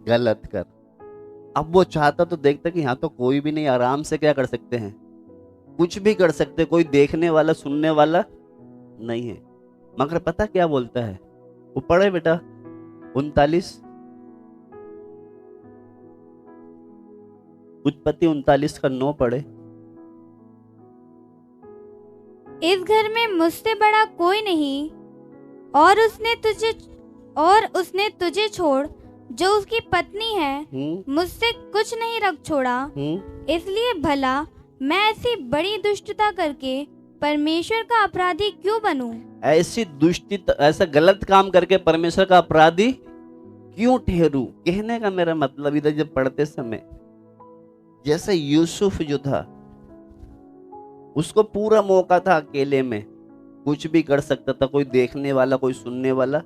S1: गलत कर। अब वो चाहता तो देखता कि यहाँ तो कोई भी नहीं, आराम से क्या कर सकते हैं, कुछ भी कर सकते, कोई देखने वाला सुनने वाला नहीं है। मगर पता क्या बोलता है? वो पढ़े बेटा 39, उत्पत्ति 39 का 9 पढ़े।
S2: इस घर में मुझसे बड़ा कोई नहीं, और उसने तुझे छोड़ जो उसकी पत्नी है मुझसे कुछ नहीं रख छोड़ा। इसलिए भला मैं ऐसी बड़ी दुष्टता करके परमेश्वर का अपराधी क्यों बनूं?
S1: ऐसी दुष्टता, ऐसा गलत काम करके परमेश्वर का अपराधी क्यों ठहरूं? कहने का मेरा मतलब इधर जब पढ़ते समय, जैसे यूसुफ जो था उसको पूरा मौका था, अकेले में कुछ भी कर सकता था, कोई देखने वाला कोई सुनने वाला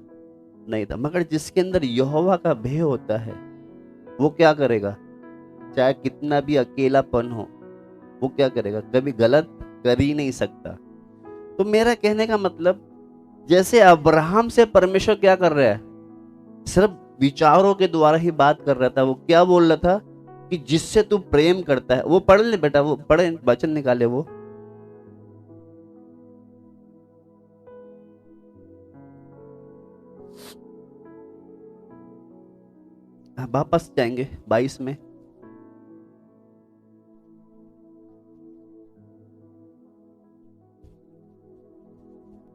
S1: नहीं था। मगर जिसके अंदर यहोवा का भय होता है वो क्या करेगा? चाहे कितना भी अकेलापन हो, वो क्या करेगा? कभी गलत कर ही नहीं सकता। तो मेरा कहने का मतलब, जैसे अब्राहम से परमेश्वर क्या कर रहा है, सिर्फ विचारों के द्वारा ही बात कर रहा था। वो क्या बोल रहा था कि जिससे तू प्रेम करता है, वो पढ़ ले बेटा, वो पढ़े, वचन निकाले वो। वापस जाएंगे 22 में।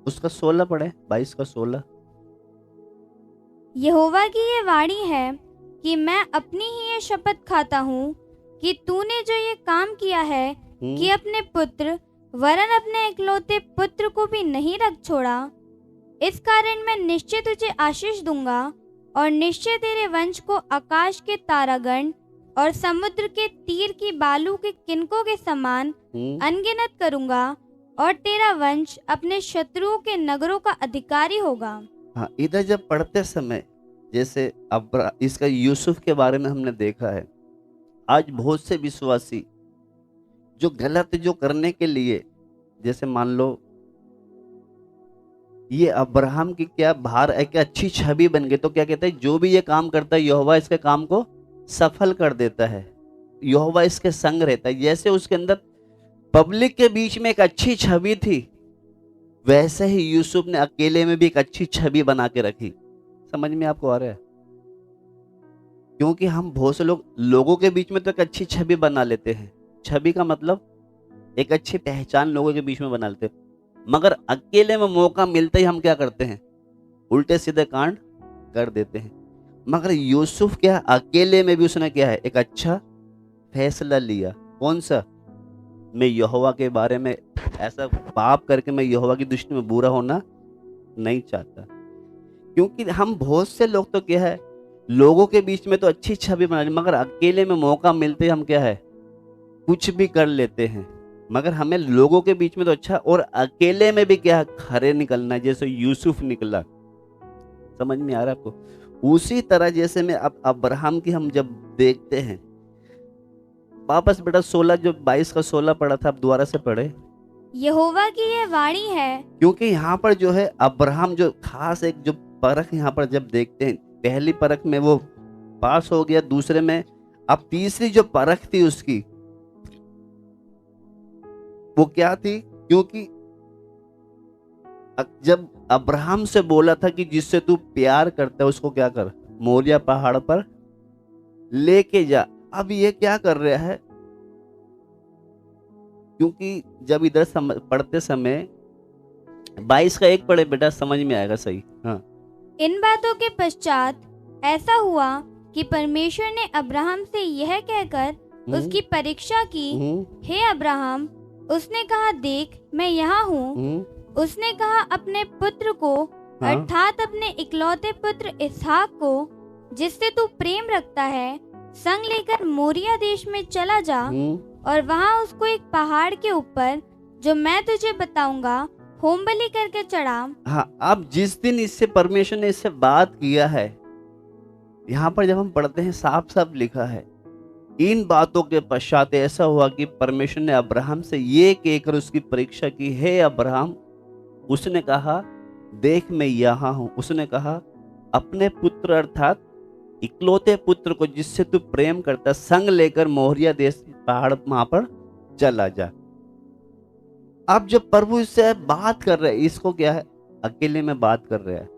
S1: उसका 16 पढ़े, 22 का 16।
S2: यहोवा की ये वाणी है कि मैं अपनी ही ये शपथ खाता हूँ कि तूने जो ये काम किया है कि अपने पुत्र वरन अपने इकलौते पुत्र को भी नहीं रख छोड़ा, इस कारण मैं निश्चय तुझे आशीष दूंगा और निश्चय तेरे वंश को आकाश के तारागण और समुद्र के तीर की बालू के किनकों के समान अनगिनत करूंगा और तेरा वंश अपने शत्रुओं के नगरों का अधिकारी होगा।
S1: हाँ, इधर जब पढ़ते समय जैसे अब इसका यूसुफ के बारे में हमने देखा है, आज बहुत से विश्वासी जो गलत जो करने के लिए, जैसे मान लो ये अब्राहम की क्या बाहर एक अच्छी छवि बन गई, तो क्या कहते हैं जो भी ये काम करता है यहोवा इसके काम को सफल कर देता है, यहोवा इसके संग रहता है। जैसे उसके अंदर पब्लिक के बीच में एक अच्छी छवि थी, वैसे ही यूसुफ ने अकेले में भी एक अच्छी छवि बना के रखी। समझ में आपको आ रहा है? क्योंकि हम बहुत से लोगों के बीच में तो एक अच्छी छवि बना लेते हैं, छवि का मतलब एक अच्छी पहचान लोगों के बीच में बना लेते हैं, मगर अकेले में मौका मिलते ही हम क्या करते हैं, उल्टे सीधे कांड कर देते हैं। मगर यूसुफ क्या, अकेले में भी उसने क्या है, एक अच्छा फैसला लिया। कौन सा? मैं यहोवा के बारे में ऐसा पाप करके मैं यहोवा की दृष्टि में बुरा होना नहीं चाहता। क्योंकि हम बहुत से लोग तो क्या है, लोगों के बीच में तो अच्छी छवि बना ली, मगर अकेले में मौका मिलते ही हम क्या है, कुछ भी कर लेते हैं। मगर हमें लोगों के बीच में तो अच्छा और अकेले में भी क्या है, खरे निकलना है, जैसे यूसुफ निकला। समझ में आ रहा है आपको? उसी तरह जैसे में अब अब्राहम की हम जब देखते हैं, वापस बेटा 16 जो 22 का 16 पढ़ा था, अब दोबारा से पढ़े।
S2: यहोवा की ये वाणी है,
S1: क्योंकि यहाँ पर जो है अब्राहम जो खास एक जो परख यहाँ पर जब देखते हैं, पहली परख में वो पास हो गया, दूसरे में अब तीसरी जो परख थी उसकी वो क्या थी? क्योंकि जब अब्राहम से बोला था कि जिससे तू प्यार करता है उसको क्या कर, मोरिया पहाड़ पर लेके जा। अब ये क्या कर रहा है? क्योंकि जब इधर पढ़ते समय 22 का 1 पढ़े बेटा, समझ में आएगा सही। हाँ,
S2: इन बातों के पश्चात ऐसा हुआ कि परमेश्वर ने अब्राहम से यह कहकर उसकी परीक्षा की, हे अब्राहम। उसने कहा, देख मैं यहाँ हूँ। उसने कहा, अपने पुत्र को अर्थात अपने इकलौते पुत्र इसहाक को जिससे तू प्रेम रखता है संग लेकर मोरिया देश में चला जा और वहाँ उसको एक पहाड़ के ऊपर जो मैं तुझे बताऊंगा होम बलि करके चढ़ा।
S1: हाँ, अब जिस दिन इससे परमेश्वर ने इससे बात किया है, यहाँ पर जब हम पढ़ते हैं साफ साफ लिखा है, इन बातों के पश्चात ऐसा हुआ कि परमेश्वर ने अब्राहम से ये कहकर उसकी परीक्षा की, हे अब्राहम। उसने कहा, देख मैं यहाँ हूँ। उसने कहा, अपने पुत्र अर्थात इकलौते पुत्र को जिससे तू प्रेम करता संग लेकर मोरिया देश पहाड़ वहां पर चला जा। अब जब प्रभु इससे बात कर रहे हैं, इसको क्या है, अकेले में बात कर रहे हैं।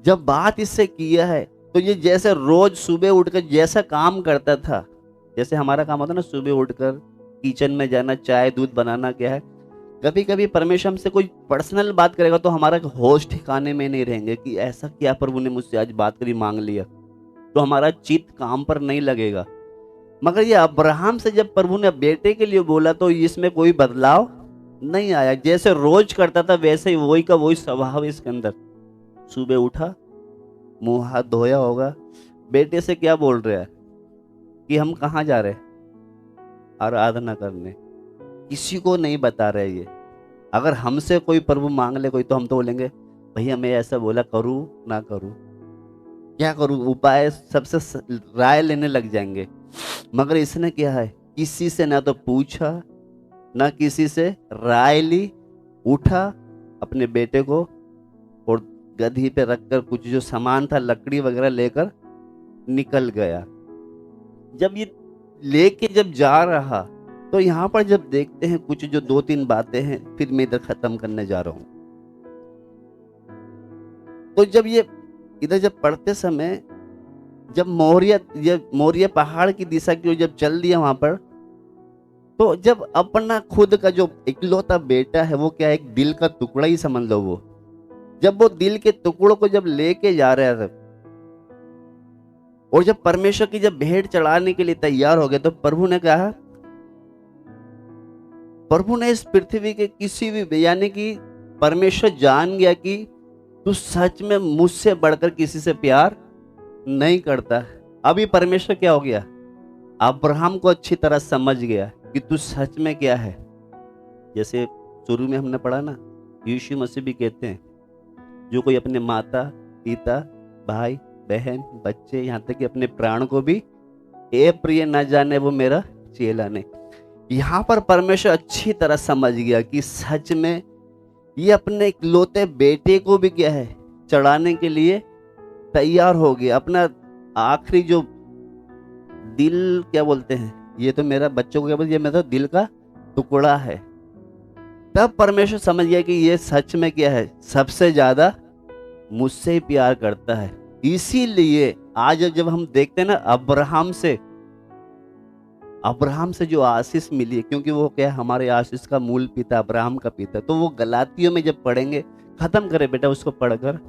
S1: जब बात इससे किया है तो ये जैसे रोज सुबह उठकर जैसा काम करता था, जैसे हमारा काम होता है ना, सुबह उठकर किचन में जाना, चाय दूध बनाना, क्या है, कभी कभी परमेश्वर हमसे कोई पर्सनल बात करेगा तो हमारा होश ठिकाने में नहीं रहेंगे कि ऐसा क्या प्रभु ने मुझसे आज बात करी, मांग लिया, तो हमारा चित्त काम पर नहीं लगेगा। मगर ये अब्राहम से जब प्रभु ने बेटे के लिए बोला तो इसमें कोई बदलाव नहीं आया, जैसे रोज करता था वैसे ही वही का वही स्वभाव इसके अंदर। सुबह उठा, मुंह हाथ धोया होगा, बेटे से क्या बोल रहा है कि हम कहाँ जा रहे, आराधना करने, किसी को नहीं बता रहे। ये अगर हमसे कोई प्रभु मांग ले कोई, तो हम तो बोलेंगे भैया मैं ऐसा बोला, करूं ना करूं, क्या करूं, उपाय सबसे राय लेने लग जाएंगे। मगर इसने क्या है, किसी से ना तो पूछा ना किसी से राय ली, उठा, अपने बेटे को और गधी पे रखकर कुछ जो सामान था लकड़ी वगैरह लेकर निकल गया। जब ये लेके जब जा रहा तो यहाँ पर जब देखते हैं कुछ जो 2-3 बातें हैं, फिर मैं इधर खत्म करने जा रहा हूं। तो जब ये इधर जब पढ़ते समय जब मोरिया पहाड़ की दिशा की ओर जब चल दिया, वहां पर तो जब अपना खुद का जो इकलौता बेटा है वो क्या है, एक दिल का टुकड़ा ही समझ लो वो, जब वो दिल के टुकड़ों को जब लेके जा रहा था और जब परमेश्वर की जब भेंट चढ़ाने के लिए तैयार हो गए, तो प्रभु ने कहा, प्रभु ने इस पृथ्वी के किसी भी, यानी कि परमेश्वर जान गया कि तू सच में मुझसे बढ़कर किसी से प्यार नहीं करता। अभी परमेश्वर क्या हो गया, अब्राहम को अच्छी तरह समझ गया कि तू सच में क्या है। जैसे शुरू में हमने पढ़ा ना, यीशु मसीह भी कहते हैं, जो कोई अपने माता पिता भाई बहन बच्चे यहाँ तक कि अपने प्राण को भी ए प्रिय न जाने वो मेरा चेला नहीं। यहाँ पर परमेश्वर अच्छी तरह समझ गया कि सच में ये अपने इकलौते बेटे को भी क्या है, चढ़ाने के लिए तैयार हो गया। अपना आखिरी जो दिल क्या बोलते हैं, ये तो मेरा बच्चों को क्या बोलते, ये मेरा दिल का टुकड़ा है। तब परमेश्वर समझ गया कि ये सच में क्या है, सबसे ज्यादा मुझसे ही प्यार करता है। इसीलिए आज जब हम देखते हैं ना, अब्राहम से जो आशीष मिली है, क्योंकि वो क्या है, हमारे आशीष का मूल पिता अब्राहम का पिता, तो वो गलातियों में जब पढ़ेंगे, खत्म करे बेटा उसको पढ़कर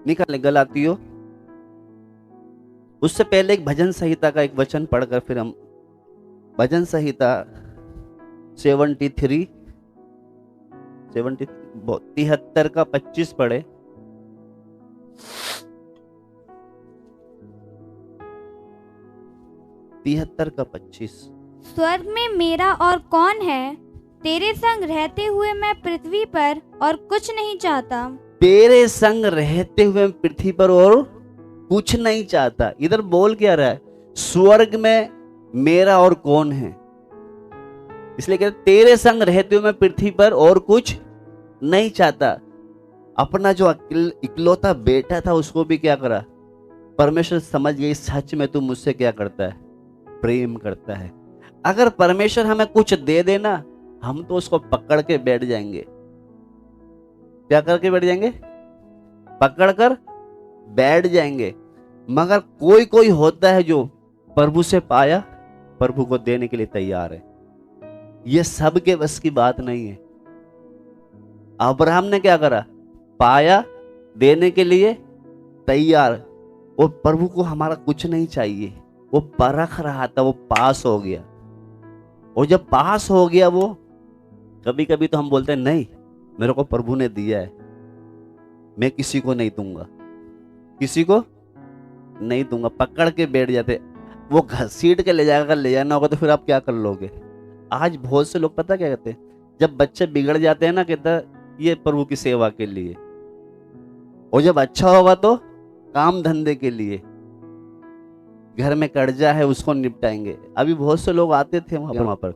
S1: निकाले गलातियों। उससे पहले एक भजन संहिता का एक वचन पढ़कर फिर हम भजन संहिता 73 का 25 पढ़े। तिहत्तर का 25।
S2: स्वर्ग में मेरा और कौन है, तेरे संग रहते हुए मैं पृथ्वी पर और कुछ नहीं चाहता।
S1: तेरे संग रहते हुए मैं पृथ्वी पर और कुछ नहीं चाहता। इधर बोल क्या रहा है, स्वर्ग में मेरा और कौन है, इसलिए कहते तेरे संग रहते हुए मैं पृथ्वी पर और कुछ नहीं चाहता। अपना जो इकलौता बेटा था उसको भी क्या करा, परमेश्वर समझ गई सच में तू मुझसे क्या करता है, प्रेम करता है। अगर परमेश्वर हमें कुछ दे देना, हम तो उसको पकड़ के बैठ जाएंगे। क्या करके बैठ जाएंगे, पकड़ कर बैठ जाएंगे। मगर कोई कोई होता है जो प्रभु से पाया, प्रभु को देने के लिए तैयार है। यह सबके बस की बात नहीं है। अब्राहम ने क्या करा, पाया, देने के लिए तैयार, और प्रभु को हमारा कुछ नहीं चाहिए। वो परख रहा था, वो पास हो गया। और जब पास हो गया वो, कभी कभी तो हम बोलते हैं नहीं, मेरे को प्रभु ने दिया है, मैं किसी को नहीं दूंगा, किसी को नहीं दूंगा, पकड़ के बैठ जाते। वो घसीट के ले जाकर ले जाना होगा तो फिर आप क्या कर लोगे। आज बहुत से लोग पता क्या कहते हैं, जब बच्चे बिगड़ जाते हैं ना, कहता ये प्रभु की सेवा के लिए, और जब अच्छा होगा तो काम धंधे के लिए, घर में कर्जा है उसको निपटाएंगे। अभी बहुत से लोग आते थे वहां पर,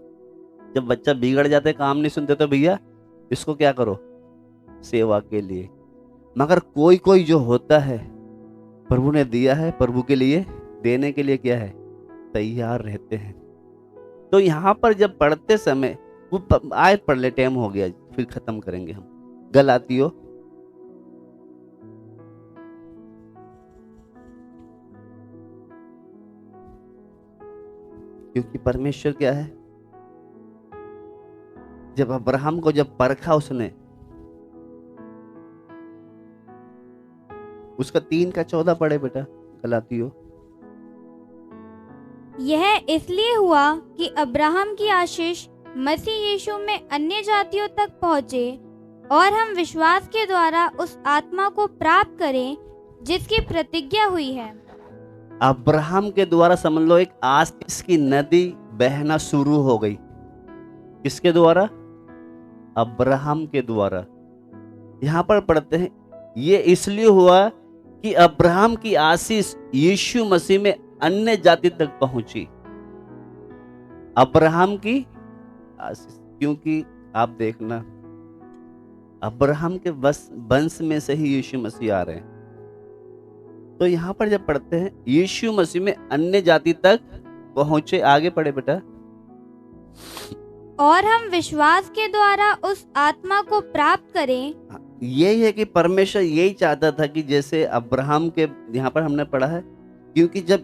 S1: जब बच्चा बिगड़ जाते, काम नहीं सुनते, तो भैया इसको क्या करो, सेवा के लिए। मगर कोई कोई जो होता है, प्रभु ने दिया है, प्रभु के लिए देने के लिए क्या है, तैयार रहते हैं। तो यहाँ पर जब पढ़ते समय वो आयत पढ़ ले, टाइम हो गया, फिर खत्म करेंगे हम। गलातियों क्योंकि परमेश्वर क्या है, जब अब्राहम को जब परखा उसने, उसका 3 का 14 पढ़े बेटा गलातियों।
S2: यह इसलिए हुआ कि अब्राहम की आशीष मसीह यीशु में अन्य जातियों तक पहुँचे, और हम विश्वास के द्वारा उस आत्मा को प्राप्त करें जिसकी प्रतिज्ञा हुई है।
S1: अब्राहम के द्वारा समझ लो एक आशीष की नदी बहना शुरू हो गई। किसके द्वारा, अब्राहम के द्वारा। यहां पर पढ़ते हैं, ये इसलिए हुआ कि अब्राहम की आशीष यीशु मसीह में अन्य जाति तक पहुंची। अब्राहम की आशीष, क्योंकि आप देखना, अब्राहम के वंश में से ही यीशु मसीह आ रहे हैं। तो यहां पर जब पढ़ते हैं, यीशु मसीह में अन्य जाति तक पहुंचे, आगे पढ़े बेटा।
S2: और हम विश्वास के द्वारा उस आत्मा को प्राप्त करें।
S1: यही है कि परमेश्वर यही चाहता था कि जैसे अब्राहम के, यहाँ पर हमने पढ़ा है, क्योंकि जब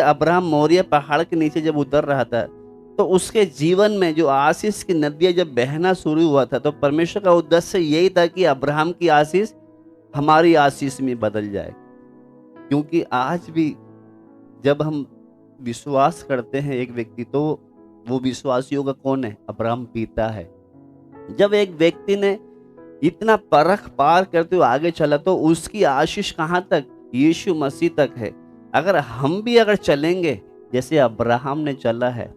S1: अब्राहम मोरिया पहाड़ के नीचे जब उतर रहा था, तो उसके जीवन में जो आशीष की नदियां जब बहना शुरू हुआ था, तो परमेश्वर का उद्देश्य यही था कि अब्राहम की आशीष हमारी आशीष में बदल जाए। क्योंकि आज भी जब हम विश्वास करते हैं एक व्यक्ति, तो वो विश्वासियों का कौन है? अब्राहम पिता है। जब एक व्यक्ति ने इतना परख पार करते हुए आगे चला, तो उसकी आशीष कहां तक? यीशु मसीह तक है। अगर हम भी अगर चलेंगे जैसे अब्राहम ने चला है,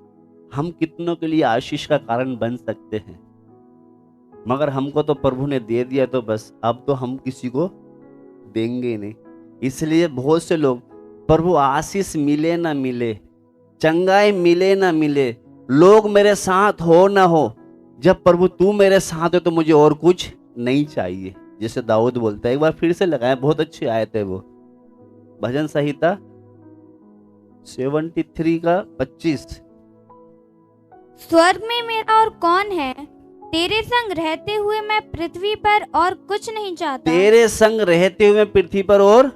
S1: हम कितनों के लिए आशीष का कारण बन सकते हैं। मगर हमको तो प्रभु ने दे दिया, तो बस अब तो हम किसी को देंगे ही नहीं। इसलिए बहुत से लोग, प्रभु आशीष मिले ना मिले, चंगाई मिले ना मिले, लोग मेरे साथ हो ना हो, जब प्रभु तू मेरे साथ है तो मुझे और कुछ नहीं चाहिए। जैसे दाऊद बोलता है, एक बार फिर से लगाए, बहुत अच्छी आयत है वो, भजन संहिता 73 का 25।
S2: स्वर्ग में मेरा और कौन है? तेरे संग रहते हुए मैं पृथ्वी पर और कुछ नहीं चाहता।
S1: तेरे संग रहते हुए मैं पृथ्वी पर और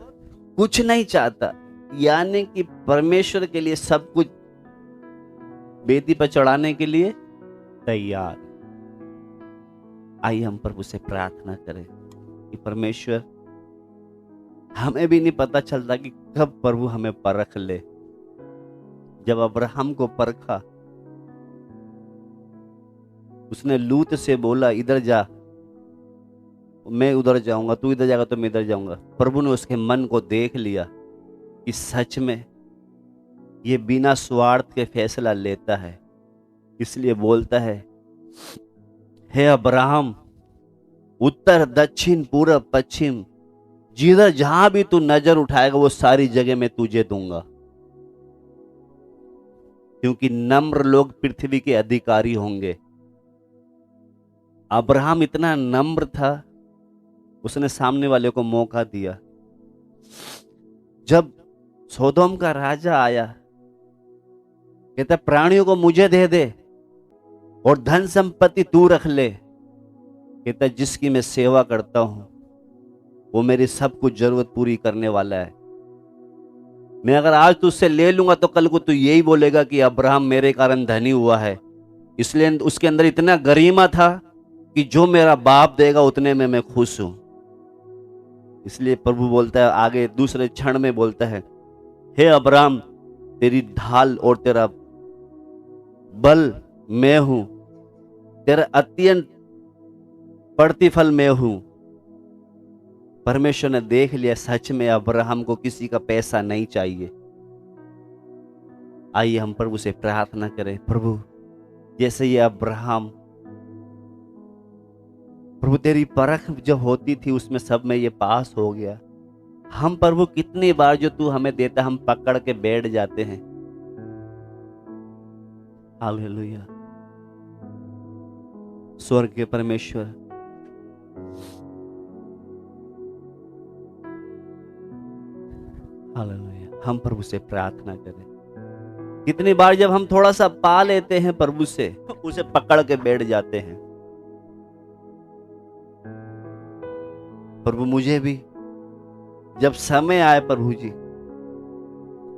S1: कुछ नहीं चाहता। यानी कि परमेश्वर के लिए सब कुछ वेदी पर चढ़ाने के लिए तैयार। आइए हम प्रभु से प्रार्थना करें कि परमेश्वर, हमें भी नहीं पता चलता कि कब प्रभु हमें परख ले। जब अब्राहम को परखा, उसने लूत से बोला इधर जा, मैं उधर जाऊंगा, तू इधर जाएगा तो मैं इधर जाऊंगा। प्रभु ने उसके मन को देख लिया कि सच में ये बिना स्वार्थ के फैसला लेता है। इसलिए बोलता है, हे अब्राहम, उत्तर दक्षिण पूर्व पश्चिम, जिधर जहां भी तू नजर उठाएगा वो सारी जगह मैं तुझे दूंगा। क्योंकि नम्र लोग पृथ्वी के अधिकारी होंगे। अब्राहम इतना नम्र था, उसने सामने वाले को मौका दिया। जब सोदोम का राजा आया, कहता प्राणियों को मुझे दे दे और धन संपत्ति तू रख ले। कहता जिसकी मैं सेवा करता हूं वो मेरी सब कुछ जरूरत पूरी करने वाला है। मैं अगर आज तुझसे ले लूंगा तो कल को तू यही बोलेगा कि अब्राहम मेरे कारण धनी हुआ है। इसलिए उसके अंदर इतना गरिमा था कि जो मेरा बाप देगा उतने में मैं खुश हूं। इसलिए प्रभु बोलता है आगे, दूसरे क्षण में बोलता है, हे अब्राहम, तेरी ढाल और तेरा बल मैं हूं, तेरा अत्यंत प्रतिफल मैं हूं। परमेश्वर ने देख लिया, सच में अब्राहम को किसी का पैसा नहीं चाहिए। आइए हम प्रभु से प्रार्थना करें, प्रभु जैसे ये अब्राहम, प्रभु तेरी परख जब होती थी उसमें सब में ये पास हो गया। हम प्रभु कितनी बार जो तू हमें देता हम पकड़ के बैठ जाते हैं। हालेलुया। स्वर्ग के परमेश्वर, हालेलुया, हम प्रभु से प्रार्थना करें। कितनी बार जब हम थोड़ा सा पा लेते हैं प्रभु से, उसे पकड़ के बैठ जाते हैं। प्रभु मुझे भी जब समय आए, प्रभु जी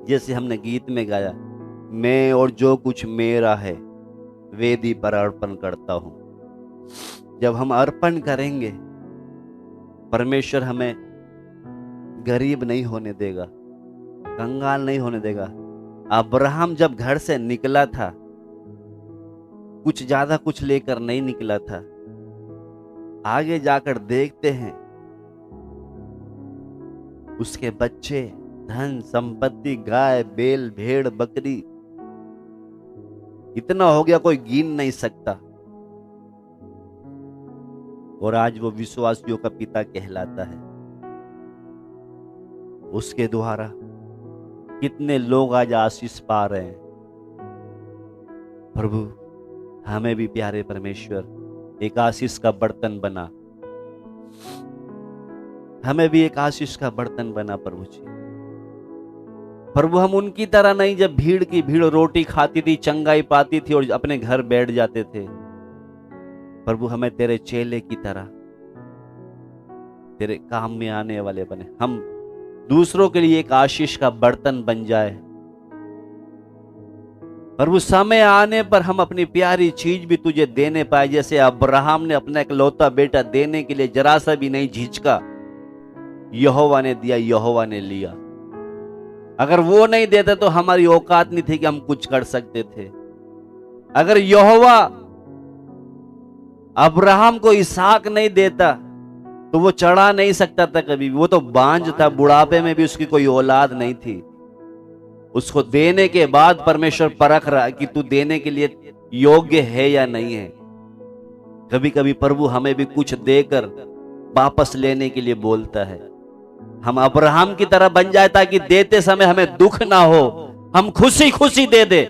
S1: जैसे हमने गीत में गाया, मैं और जो कुछ मेरा है वेदी पर अर्पण करता हूं। जब हम अर्पण करेंगे, परमेश्वर हमें गरीब नहीं होने देगा, कंगाल नहीं होने देगा। अब्राहम जब घर से निकला था, कुछ ज्यादा कुछ लेकर नहीं निकला था। आगे जाकर देखते हैं उसके बच्चे, धन संपत्ति, गाय बैल भेड़ बकरी, इतना हो गया कोई गिन नहीं सकता। और आज वो विश्वासियों का पिता कहलाता है। उसके द्वारा कितने लोग आज आशीष पा रहे हैं। प्रभु हमें भी प्यारे परमेश्वर एक आशीष का बर्तन बना, हमें भी एक आशीष का बर्तन बना प्रभु जी। प्रभु हम उनकी तरह नहीं जब भीड़ की भीड़ रोटी खाती थी, चंगाई पाती थी और अपने घर बैठ जाते थे। प्रभु हमें तेरे चेले की तरह तेरे काम में आने वाले बने, हम दूसरों के लिए एक आशीष का बर्तन बन जाए। प्रभु समय आने पर हम अपनी प्यारी चीज भी तुझे देने पाए, जैसे अब्राहम ने अपना इकलौता बेटा देने के लिए जरा सा भी नहीं झिझका। यहोवा ने दिया, यहोवा ने लिया। अगर वो नहीं देते तो हमारी औकात नहीं थी कि हम कुछ कर सकते थे। अगर यहोवा अब्राहम को इसहाक नहीं देता तो वो चढ़ा नहीं सकता था कभी। वो तो बांझ था, बुढ़ापे में भी उसकी कोई औलाद नहीं थी। उसको देने के बाद परमेश्वर परख रहा कि तू देने के लिए योग्य है या नहीं है। कभी कभी प्रभु हमें भी कुछ देकर वापस लेने के लिए बोलता है। हम अब्राहम की तरह बन जाए ताकि देते समय हमें दुख ना हो, हम खुशी खुशी दे दे।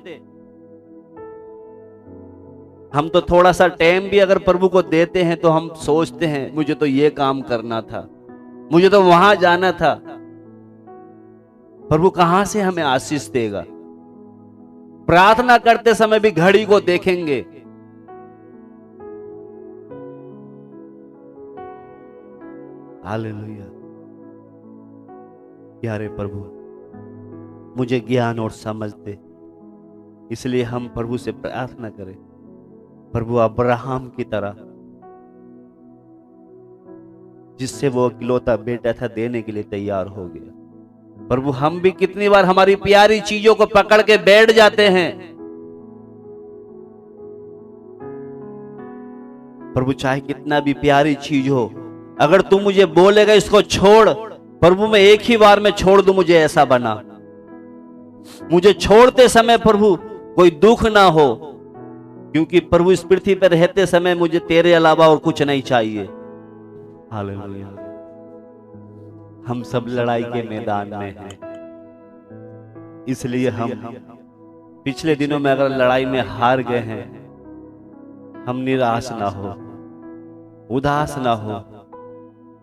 S1: हम तो थोड़ा सा टाइम भी अगर प्रभु को देते हैं तो हम सोचते हैं मुझे तो ये काम करना था, मुझे तो वहां जाना था। प्रभु कहां से हमें आशीष देगा? प्रार्थना करते समय भी घड़ी को देखेंगे। हालेलुया। प्यारे प्रभु, मुझे ज्ञान और समझ दे, इसलिए हम प्रभु से प्रार्थना करें। प्रभु अब्राहम की तरह, जिससे वो इकलौता बेटा था, देने के लिए तैयार हो गया। प्रभु हम भी कितनी बार हमारी प्यारी चीजों को पकड़ के बैठ जाते हैं। प्रभु चाहे कितना भी प्यारी चीज हो, अगर तू मुझे बोलेगा इसको छोड़, प्रभु मैं एक ही बार में छोड़ दूं, मुझे ऐसा बना। मुझे छोड़ते समय प्रभु कोई दुख ना हो, क्योंकि प्रभु इस पृथ्वी पर रहते समय मुझे तेरे अलावा और कुछ नहीं चाहिए। हालेलुया। हम सब लड़ाई के मैदान में हैं, इसलिए हम पिछले दिनों में अगर लड़ाई में हार गए हैं, हम निराश ना हो, उदास ना हो।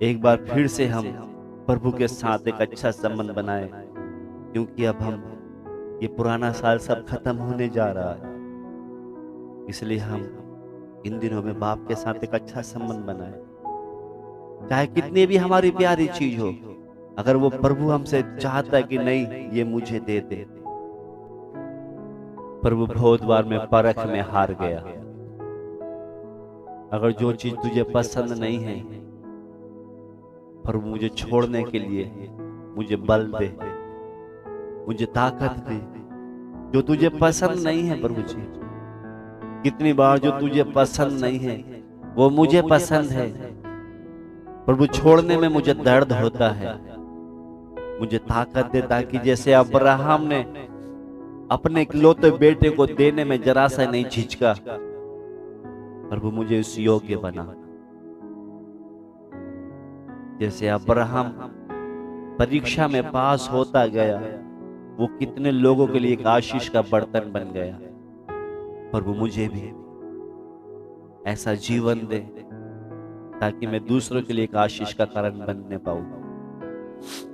S1: एक बार फिर से हम प्रभु के साथ एक अच्छा संबंध बनाए, क्योंकि अब हम ये पुराना साल सब खत्म होने जा रहा है। इसलिए हम इन दिनों में बाप के साथ एक अच्छा संबंध बनाए। चाहे कितनी भी हमारी प्यारी चीज हो, अगर वो प्रभु हमसे चाहता है कि नहीं ये मुझे दे दे। प्रभु बहुत बार मैं परख में हार गया। अगर जो चीज तुझे पसंद नहीं है, प्रभु मुझे छोड़ने के लिए मुझे बल दे, मुझे ताकत दे। जो तुझे पसंद नहीं है प्रभु जी, कितनी बार जो तुझे पसंद नहीं है वो मुझे पसंद है। प्रभु छोड़ने में मुझे दर्द होता है, मुझे ताकत दे, ताकि जैसे अब्राहम ने अपने इकलौते बेटे को देने में जरा सा नहीं झिझका। प्रभु मुझे उस योग्य बना, जैसे अब्राहम परीक्षा में पास होता गया, वो कितने लोगों के लिए एक आशीष का बर्तन बन गया। प्रभु मुझे भी ऐसा जीवन दे ताकि मैं दूसरों के लिए एक आशीष का कारण बनने पाऊं।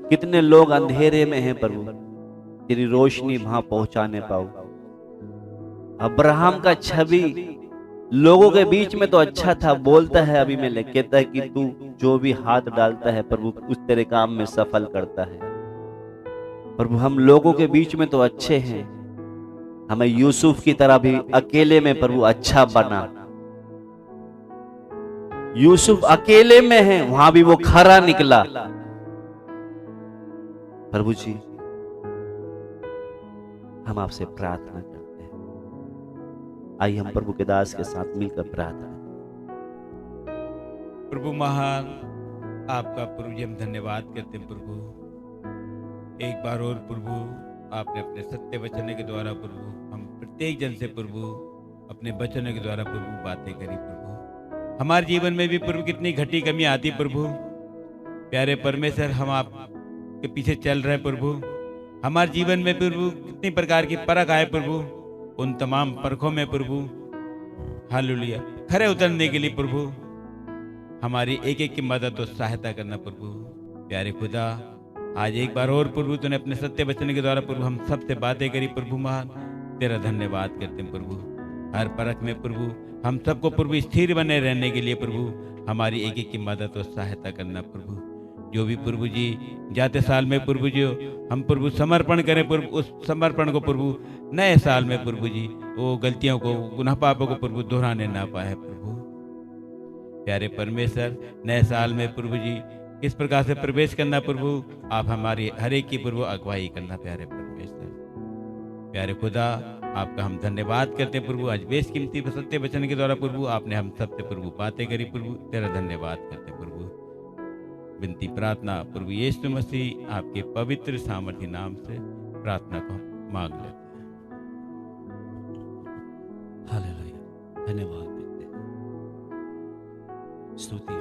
S1: कितने लोग अंधेरे में हैं प्रभु, तेरी रोशनी वहां पहुंचाने पाऊं। अब्राहम का छवि लोगों के बीच में तो अच्छा था, बोलता है अभी मैं कहता है कि तू जो भी हाथ डालता है प्रभु उस तेरे काम में सफल करता है। प्रभु हम लोगों के बीच में तो अच्छे हैं, हमें यूसुफ की तरह भी अकेले में प्रभु अच्छा बना। यूसुफ अकेले में है, वहां भी वो खरा निकला। प्रभु जी हम आपसे प्रार्थना करते हैं, आइए हम प्रभु के दास के साथ मिलकर प्रार्थना।
S3: प्रभु महान, आपका प्रभु जी हम धन्यवाद करते हैं प्रभु। एक बार और प्रभु आपने अपने सत्य वचन के द्वारा प्रभु हम प्रत्येक जन से प्रभु अपने वचनों के द्वारा प्रभु बातें करी प्रभु। हमारे जीवन में भी प्रभु कितनी घटी कमी आती प्रभु। प्यारे परमेश्वर, हम आप के पीछे चल रहे प्रभु। हमारे जीवन में प्रभु कितनी प्रकार की परख आए प्रभु, उन तमाम परखों में प्रभु हालेलुया खरे उतरने के लिए प्रभु हमारी एक एक की मदद और सहायता करना प्रभु। प्यारे खुदा, आज एक बार और प्रभु तूने अपने सत्य वचन के द्वारा प्रभु हम सबसे बातें करी प्रभु। महान तेरा धन्यवाद करते हैं प्रभु। हर परख में प्रभु हम सबको प्रभु स्थिर बने रहने के लिए प्रभु हमारी एक एक की मदद और सहायता करना प्रभु। जो भी प्रभु जी जाते साल में प्रभु जी हम प्रभु समर्पण करें प्रभु, उस समर्पण को प्रभु नए साल में प्रभु जी वो गलतियों को, गुनाह पापों को प्रभु दोहराने ना पाए प्रभु। प्यारे परमेश्वर, नए साल में प्रभु जी किस प्रकार से प्रवेश करना प्रभु, आप हमारी हर एक की प्रभु अगुवाई करना प्यारे परमेश्वर। प्यारे खुदा, आपका हम धन्यवाद करते प्रभु। आज बेशकीमती सत्य वचन के द्वारा प्रभु आपने हम सबसे प्रभु बातें करी प्रभु, तेरा धन्यवाद करते प्रभु। विनती प्रार्थना प्रभु यीशु मसीह आपके पवित्र सामर्थी नाम से प्रार्थना को मांग लेते हैं।
S1: हालेलुया, धन्यवाद देते हैं, स्तुति हो।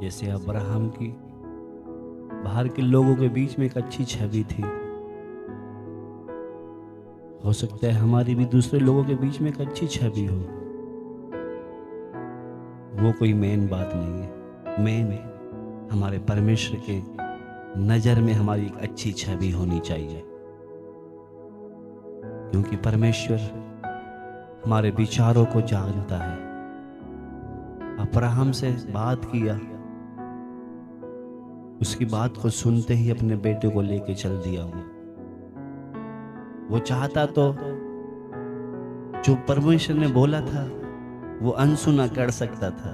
S1: जैसे अब्राहम की बाहर के लोगों के बीच में एक अच्छी छवि थी, हो सकता है हमारी भी दूसरे लोगों के बीच में एक अच्छी छवि हो। वो कोई मेन बात नहीं है, मेन हमारे परमेश्वर के नजर में हमारी एक अच्छी छवि होनी चाहिए, क्योंकि परमेश्वर हमारे विचारों को जानता है। अब्राहम से बात किया, उसकी बात को सुनते ही अपने बेटे को लेके चल दिया। वो चाहता तो जो परमेश्वर ने बोला था वो अनसुना कर सकता था।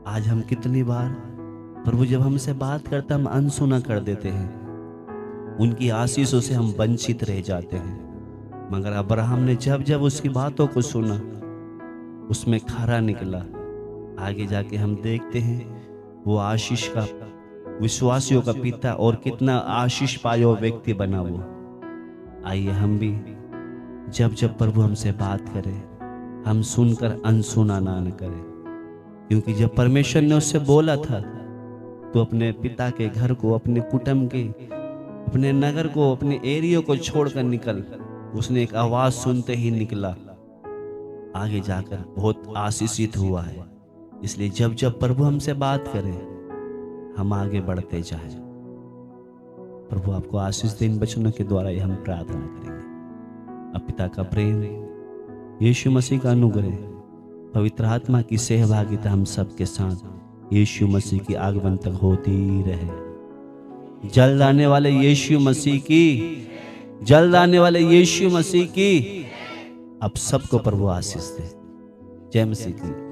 S1: आज हम कितनी बार प्रभु जब हमसे बात करता हम अनसुना कर देते हैं, उनकी आशीषों से हम वंचित रह जाते हैं। मगर अब्राहम ने जब जब उसकी बातों को सुना, उसमें खरा निकला। आगे जाके हम देखते हैं वो आशीष का, विश्वासियों का पिता और कितना आशीष पाया हुआ व्यक्ति बना वो। आइए हम भी जब जब प्रभु हमसे बात करे, हम सुनकर अनसुना ना करें, क्योंकि जब परमेश्वर ने उससे बोला था तो अपने पिता के घर को, अपने कुटुंब के, अपने नगर को, अपने एरिया को छोड़कर निकल। उसने एक आवाज सुनते ही निकला, आगे जाकर बहुत आशीषित हुआ है। इसलिए जब जब प्रभु हमसे बात करे हम आगे बढ़ते जाएं। प्रभु आपको आशीष दे इन वचनों के द्वारा, ये हम प्रार्थना करेंगे। अब पिता का प्रेम, यीशु मसीह का अनुग्रह, पवित्र आत्मा की सहभागिता हम सबके साथ यीशु मसीह की आगमन तक होती रहे। जल्द आने वाले यीशु मसीह की, जल्द आने वाले यीशु मसीह की अब सबको प्रभु आशीष दे। जय मसीह की।